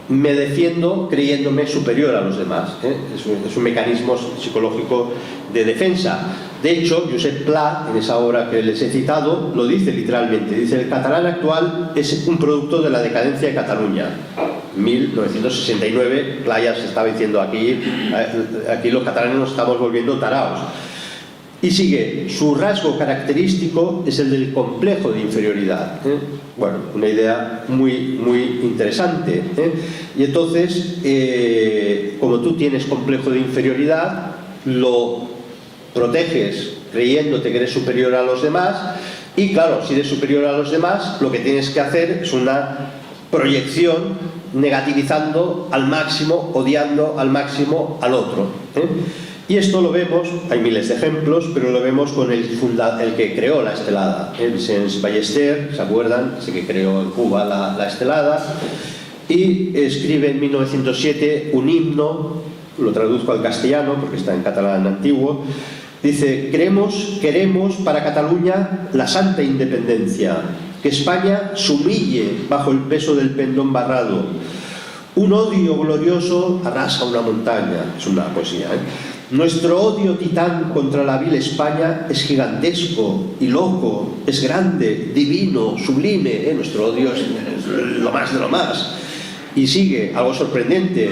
me defiendo creyéndome superior a los demás, es un mecanismo psicológico de defensa. De hecho, Josep Pla, en esa obra que les he citado, lo dice literalmente, dice: el catalán actual es un producto de la decadencia de Cataluña. 1969, Pla se estaba diciendo aquí los catalanes nos estamos volviendo taraos. Y sigue, su rasgo característico es el del complejo de inferioridad. Bueno, una idea muy, muy interesante. Y entonces, como tú tienes complejo de inferioridad, lo proteges creyéndote que eres superior a los demás, y claro, si eres superior a los demás, lo que tienes que hacer es una proyección negativizando al máximo, odiando al máximo al otro. Y esto lo vemos, hay miles de ejemplos, pero lo vemos con el que creó la estelada, Vicens Ballester, ¿se acuerdan? Ese que creó en Cuba la estelada, y escribe en 1907 un himno, lo traduzco al castellano porque está en catalán antiguo. Dice: queremos para Cataluña la santa independencia, que España se humille bajo el peso del pendón barrado. Un odio glorioso arrasa una montaña. Es una poesía, Nuestro odio titán contra la vil España es gigantesco y loco, es grande, divino, sublime, Nuestro odio es lo más de lo más. Y sigue, algo sorprendente,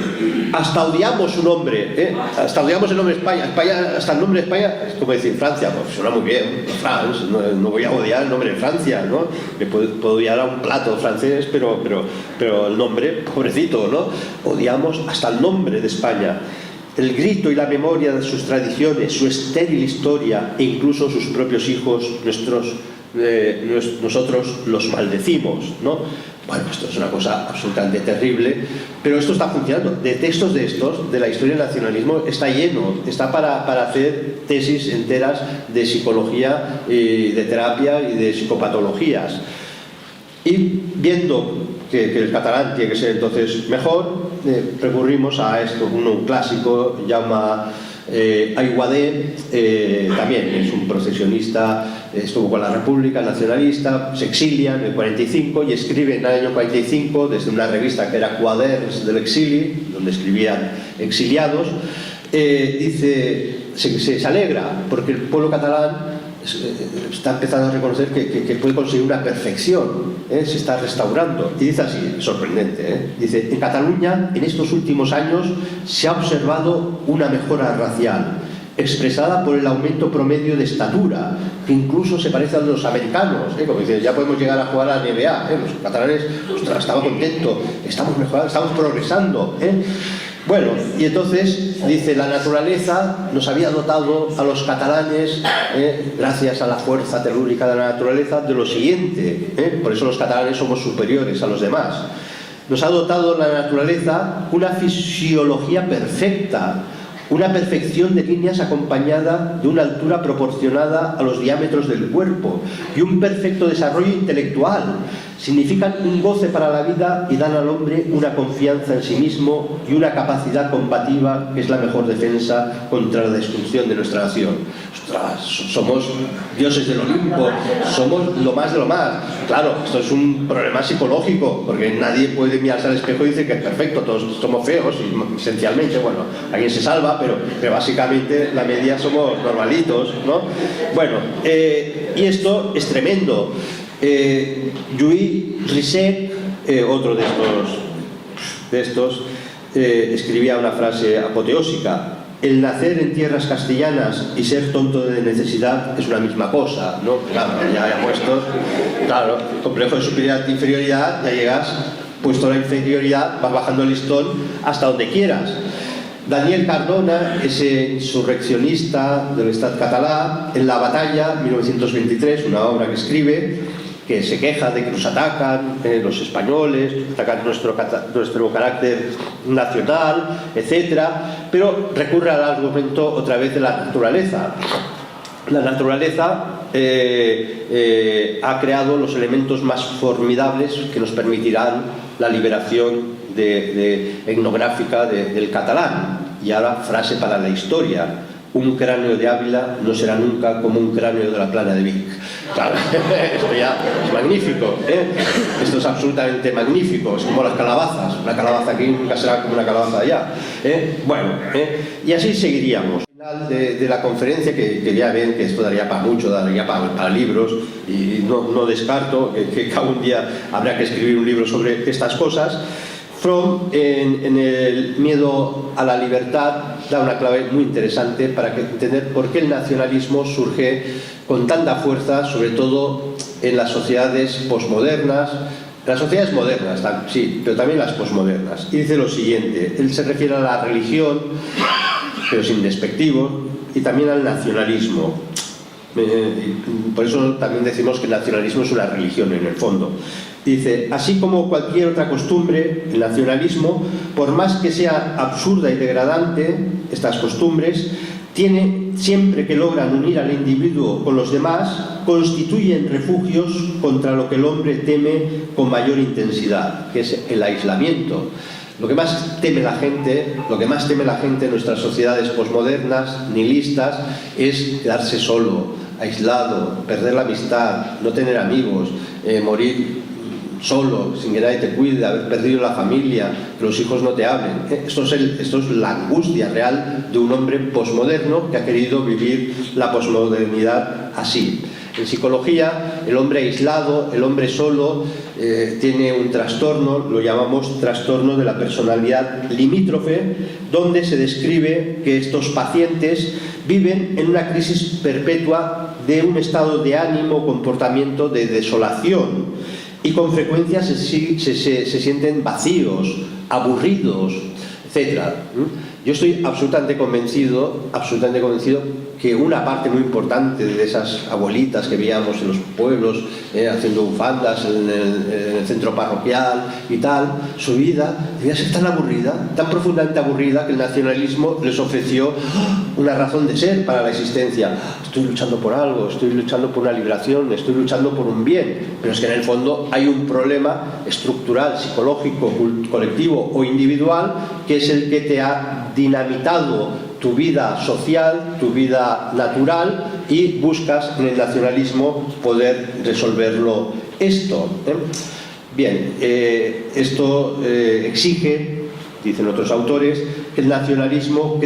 hasta odiamos su nombre, hasta odiamos el nombre de España, hasta el nombre de España, es como decir Francia, pues suena muy bien, France, no voy a odiar el nombre de Francia, ¿no? Me puedo odiar a un plato francés, pero el nombre, pobrecito, ¿no? Odiamos hasta el nombre de España. El grito y la memoria de sus tradiciones, su estéril historia e incluso sus propios hijos, nosotros los maldecimos, ¿no? Bueno, esto es una cosa absolutamente terrible, pero esto está funcionando. De textos de la historia del nacionalismo está lleno, está para hacer tesis enteras de psicología y de terapia y de psicopatologías. Y viendo que el catalán tiene que ser entonces mejor, recurrimos a esto, un clásico, Aiguader también es un procesionista, estuvo con la República nacionalista, se exilia en el 45 y escribe en el año 45 desde una revista que era Quaderns del Exili, donde escribían exiliados. Dice, se alegra porque el pueblo catalán está empezando a reconocer que puede conseguir una perfección, se está restaurando. Y dice así, sorprendente, dice: en Cataluña en estos últimos años se ha observado una mejora racial expresada por el aumento promedio de estatura, que incluso se parece a los americanos, como dicen, ya podemos llegar a jugar a la NBA, los catalanes, ostras, estamos contentos, estamos mejorando, estamos progresando, Bueno, y entonces dice: la naturaleza nos había dotado a los catalanes, gracias a la fuerza telúrica de la naturaleza, de lo siguiente, por eso los catalanes somos superiores a los demás. Nos ha dotado la naturaleza una fisiología perfecta, una perfección de líneas acompañada de una altura proporcionada a los diámetros del cuerpo y un perfecto desarrollo intelectual. Significan un goce para la vida y dan al hombre una confianza en sí mismo y una capacidad combativa que es la mejor defensa contra la destrucción de nuestra nación. Ostras, somos dioses del Olimpo, somos lo más de lo más. Claro, esto es un problema psicológico, porque nadie puede mirarse al espejo y decir que es perfecto, todos somos feos, y esencialmente, bueno, alguien se salva, pero básicamente la media somos normalitos, ¿no? Bueno, y esto es tremendo. Lluís Risset, otro de estos, escribía una frase apoteósica: el nacer en tierras castellanas y ser tonto de necesidad es una misma cosa, ¿no? Claro, ya puestos, claro, complejo de inferioridad, ya llegas puesto la inferioridad, vas bajando el listón hasta donde quieras. Daniel Cardona, ese insurreccionista del Estat català, en La batalla, 1923, una obra que escribe, que se queja de que nos atacan los españoles, atacan nuestro carácter nacional, etc. Pero recurre al argumento otra vez de la naturaleza. La naturaleza ha creado los elementos más formidables que nos permitirán la liberación etnográfica del catalán. Y ahora, frase para la historia: un cráneo de Ávila no será nunca como un cráneo de la plana de Vic. Claro, esto ya es magnífico, esto es absolutamente magnífico, es como las calabazas. Una calabaza aquí nunca será como una calabaza allá. Bueno, y así seguiríamos. Al final de la conferencia, que ya ven que esto daría para mucho, daría para libros, y no descarto que cada un día habrá que escribir un libro sobre estas cosas. Fromm, en el miedo a la libertad, da una clave muy interesante para entender por qué el nacionalismo surge con tanta fuerza, sobre todo en las sociedades posmodernas. Las sociedades modernas, sí, pero también las posmodernas. Y dice lo siguiente: él se refiere a la religión, pero sin despectivo, y también al nacionalismo. Por eso también decimos que el nacionalismo es una religión en el fondo. Dice: así como cualquier otra costumbre, el nacionalismo, por más que sea absurda y degradante, estas costumbres, siempre que logran unir al individuo con los demás, constituyen refugios contra lo que el hombre teme con mayor intensidad, que es el aislamiento. Lo que más teme la gente en nuestras sociedades posmodernas, nihilistas, es quedarse solo, aislado, perder la amistad, no tener amigos, morir solo, sin que nadie te cuide, haber perdido la familia, que los hijos no te hablen. Esto es la angustia real de un hombre posmoderno que ha querido vivir la posmodernidad así. En psicología, el hombre aislado, el hombre solo, tiene un trastorno, lo llamamos trastorno de la personalidad limítrofe, donde se describe que estos pacientes viven en una crisis perpetua de un estado de ánimo, comportamiento de desolación, y con frecuencia se sienten vacíos, aburridos, etc. Yo estoy absolutamente convencido que una parte muy importante de esas abuelitas que veíamos en los pueblos haciendo bufandas en el centro parroquial y tal, su vida debía ser tan aburrida, tan profundamente aburrida, que el nacionalismo les ofreció una razón de ser para la existencia. Estoy luchando por algo, estoy luchando por una liberación, estoy luchando por un bien, pero es que en el fondo hay un problema estructural, psicológico, colectivo o individual, que es el que te ha dinamitado tu vida social, tu vida natural, y buscas en el nacionalismo poder resolverlo esto. Bien, esto exige, dicen otros autores, que el nacionalismo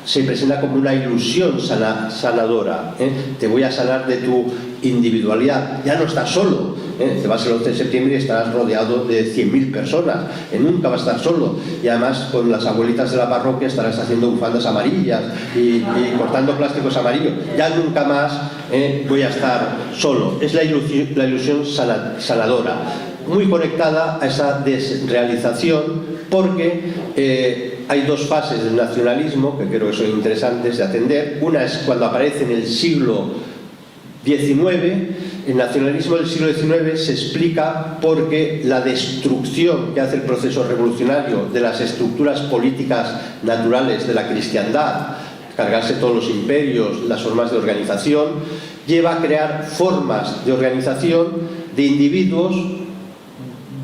se presenta como una ilusión sanadora. Te voy a sanar de tu individualidad. Ya no estás solo. Te vas el 11 de septiembre y estarás rodeado de 100.000 personas. Nunca vas a estar solo. Y además con las abuelitas de la parroquia estarás haciendo bufandas amarillas y cortando plásticos amarillos. Ya nunca más voy a estar solo. Es la ilusión sanadora, muy conectada a esa desrealización, porque hay dos fases del nacionalismo que creo que son interesantes de atender. Una es cuando aparece en el siglo XIX. El nacionalismo del siglo XIX se explica porque la destrucción que hace el proceso revolucionario de las estructuras políticas naturales de la cristiandad, cargarse todos los imperios, las formas de organización, lleva a crear formas de organización de individuos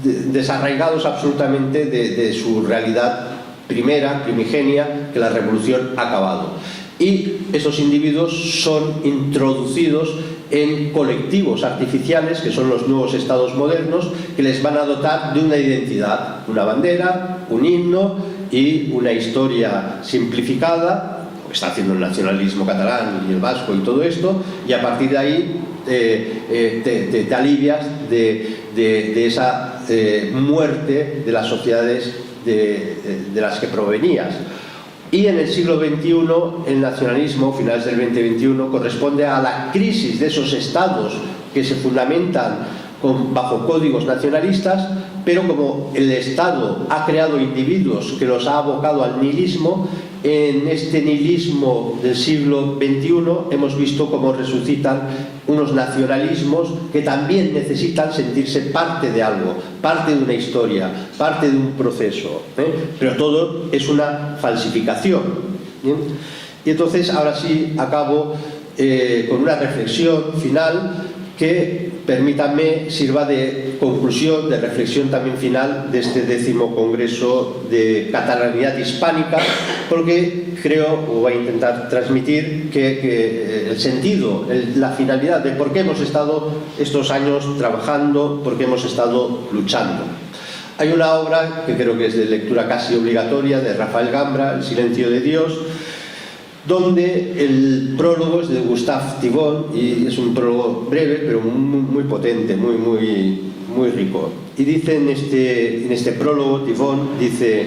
desarraigados absolutamente de su realidad primigenia, que la revolución ha acabado. Y esos individuos son introducidos en colectivos artificiales, que son los nuevos estados modernos, que les van a dotar de una identidad, una bandera, un himno y una historia simplificada, lo que está haciendo el nacionalismo catalán y el vasco y todo esto, y a partir de ahí te alivias de esa muerte de las sociedades de las que provenías. Y en el siglo XXI, el nacionalismo, finales del XX-XXI, corresponde a la crisis de esos estados que se fundamentan bajo códigos nacionalistas, pero como el Estado ha creado individuos que los ha abocado al nihilismo, en este nihilismo del siglo XXI hemos visto cómo resucitan unos nacionalismos que también necesitan sentirse parte de algo, parte de una historia, parte de un proceso, pero todo es una falsificación. ¿Bien? Y entonces ahora sí acabo con una reflexión final que, permítanme, sirva de conclusión, de reflexión también final de este 10º Congreso de Catalanidad Hispánica, porque creo, o voy a intentar transmitir, que el sentido, la finalidad de por qué hemos estado estos años trabajando, por qué hemos estado luchando. Hay una obra que creo que es de lectura casi obligatoria, de Rafael Gambra, El silencio de Dios, donde el prólogo es de Gustave Thibon, y es un prólogo breve pero muy potente, muy rico. Y dice en este prólogo, Thibon dice: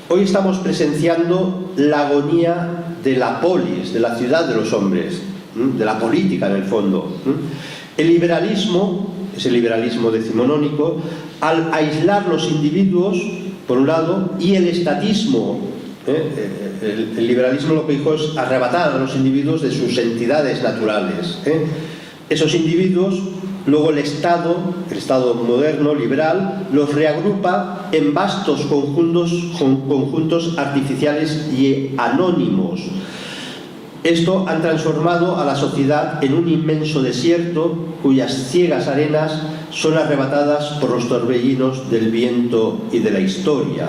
hoy estamos presenciando la agonía de la polis, de la ciudad de los hombres, de la política en el fondo. El liberalismo, ese liberalismo decimonónico, al aislar los individuos, por un lado, y el estatismo, el liberalismo lo que dijo es arrebatar a los individuos de sus entidades naturales. Esos individuos, luego el Estado moderno, liberal, los reagrupa en vastos conjuntos artificiales y anónimos. Esto han transformado a la sociedad en un inmenso desierto cuyas ciegas arenas son arrebatadas por los torbellinos del viento y de la historia.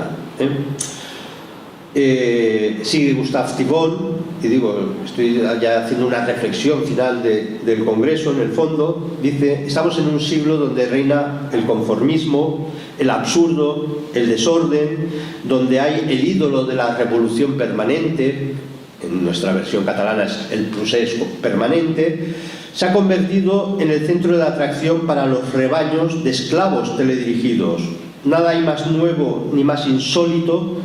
Sigue Gustave Thibon, y digo, estoy ya haciendo una reflexión final del Congreso. En el fondo dice: estamos en un siglo donde reina el conformismo, el absurdo, el desorden, donde hay el ídolo de la revolución permanente, en nuestra versión catalana es el procés permanente. Se ha convertido en el centro de atracción para los rebaños de esclavos teledirigidos. Nada hay más nuevo ni más insólito,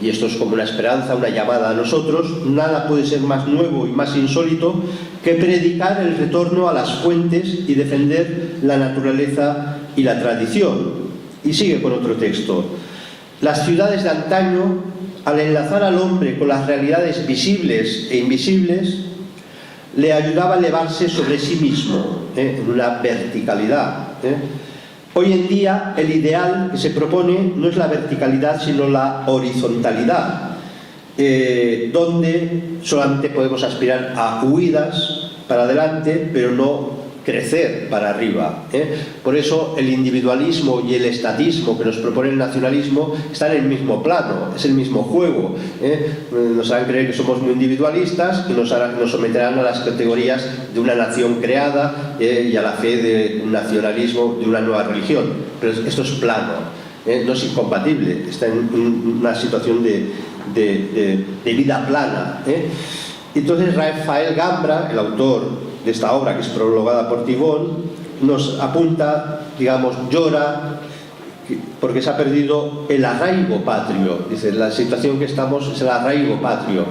y esto es como una esperanza, una llamada a nosotros, nada puede ser más nuevo y más insólito que predicar el retorno a las fuentes y defender la naturaleza y la tradición. Y sigue con otro texto: las ciudades de antaño, al enlazar al hombre con las realidades visibles e invisibles, le ayudaba a elevarse sobre sí mismo, en una verticalidad. Hoy en día el ideal que se propone no es la verticalidad sino la horizontalidad, donde solamente podemos aspirar a huidas para adelante, pero no crecer para arriba, ¿eh? Por eso el individualismo y el estatismo que nos propone el nacionalismo están en el mismo plano, es el mismo juego, ¿eh? Nos harán creer que somos muy individualistas y nos someterán a las categorías de una nación creada, y a la fe de un nacionalismo, de una nueva religión. Pero esto es plano, no es incompatible, está en una situación de vida plana, ¿eh? Entonces Rafael Gambra, el autor de esta obra, que es prologada por Tibón, nos apunta, digamos, llora porque se ha perdido el arraigo patrio. Dice, la situación que estamos es el arraigo patrio.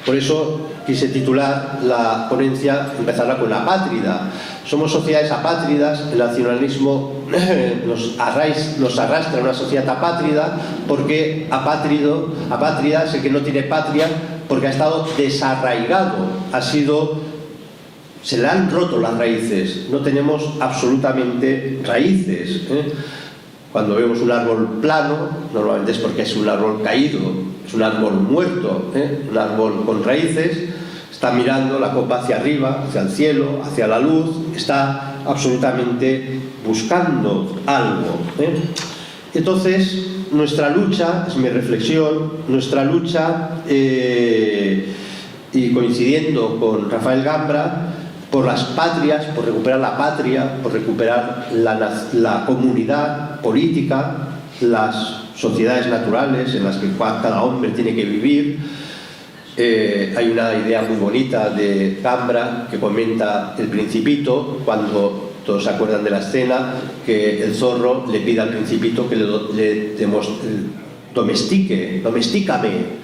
Por eso quise titular la ponencia, empezarla con apátrida. Somos sociedades apátridas, el nacionalismo nos arrastra a una sociedad apátrida, porque apátrida es el que no tiene patria, porque ha estado desarraigado, se le han roto las raíces, no tenemos absolutamente raíces, ¿eh? Cuando vemos un árbol plano, normalmente es porque es un árbol caído, es un árbol muerto, ¿eh? Un árbol con raíces, está mirando la copa hacia arriba, hacia el cielo, hacia la luz, está absolutamente buscando algo, ¿eh? Entonces, nuestra lucha, es mi reflexión, nuestra lucha, y coincidiendo con Rafael Gambra, por las patrias, por recuperar la patria, por recuperar la comunidad política, las sociedades naturales en las que cada hombre tiene que vivir. Hay una idea muy bonita de Gambra que comenta El Principito, cuando todos se acuerdan de la escena, que el zorro le pide al Principito que le domestícame.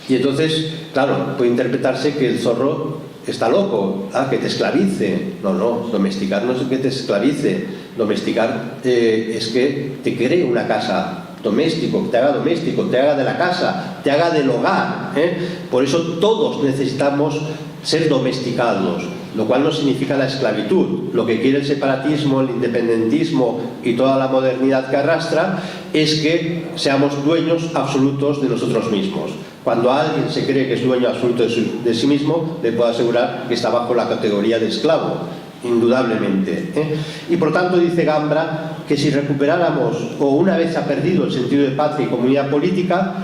Y entonces, claro, puede interpretarse que el zorro está loco, que te esclavice. No, domesticar no es que te esclavice, domesticar es que te cree una casa, doméstico, que te haga de la casa, te haga del hogar, ¿eh? Por eso todos necesitamos ser domesticados, lo cual no significa la esclavitud. Lo que quiere el separatismo, el independentismo y toda la modernidad que arrastra es que seamos dueños absolutos de nosotros mismos. Cuando alguien se cree que es dueño absoluto de sí mismo, le puedo asegurar que está bajo la categoría de esclavo, indudablemente, ¿eh? Y por tanto dice Gambra que si recuperáramos, o una vez ha perdido el sentido de patria y comunidad política,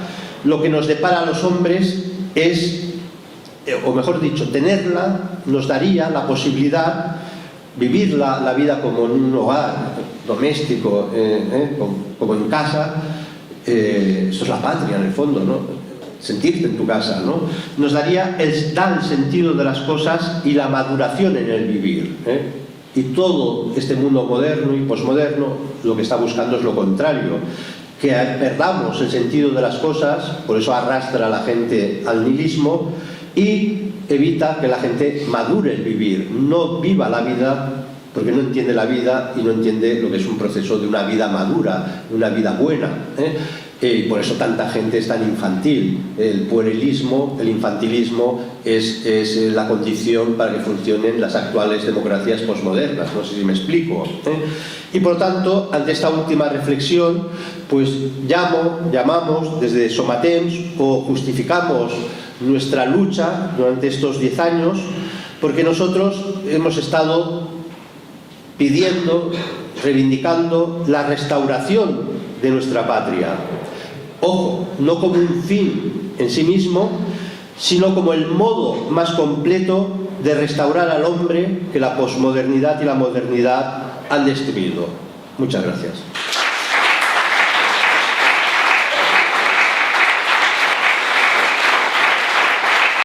lo que nos depara a los hombres es, o mejor dicho, tenerla nos daría la posibilidad, vivir la vida como en un hogar doméstico, como en casa. Esto es la patria en el fondo, ¿no? Sentirte en tu casa, ¿no? Nos daría el sentido de las cosas y la maduración en el vivir, ¿eh? Y todo este mundo moderno y posmoderno lo que está buscando es lo contrario, que perdamos el sentido de las cosas, por eso arrastra a la gente al nihilismo y evita que la gente madure el vivir, no viva la vida porque no entiende la vida y no entiende lo que es un proceso de una vida madura, de una vida buena, ¿eh? Y por eso tanta gente es tan infantil. El puerilismo, el infantilismo es la condición para que funcionen las actuales democracias posmodernas. No sé si me explico, ¿eh? Y por tanto, ante esta última reflexión, pues llamamos desde Somatemps, o justificamos nuestra lucha durante estos 10 años, porque nosotros hemos estado pidiendo, reivindicando la restauración de nuestra patria. Ojo, no como un fin en sí mismo, sino como el modo más completo de restaurar al hombre que la posmodernidad y la modernidad han destruido. Muchas gracias.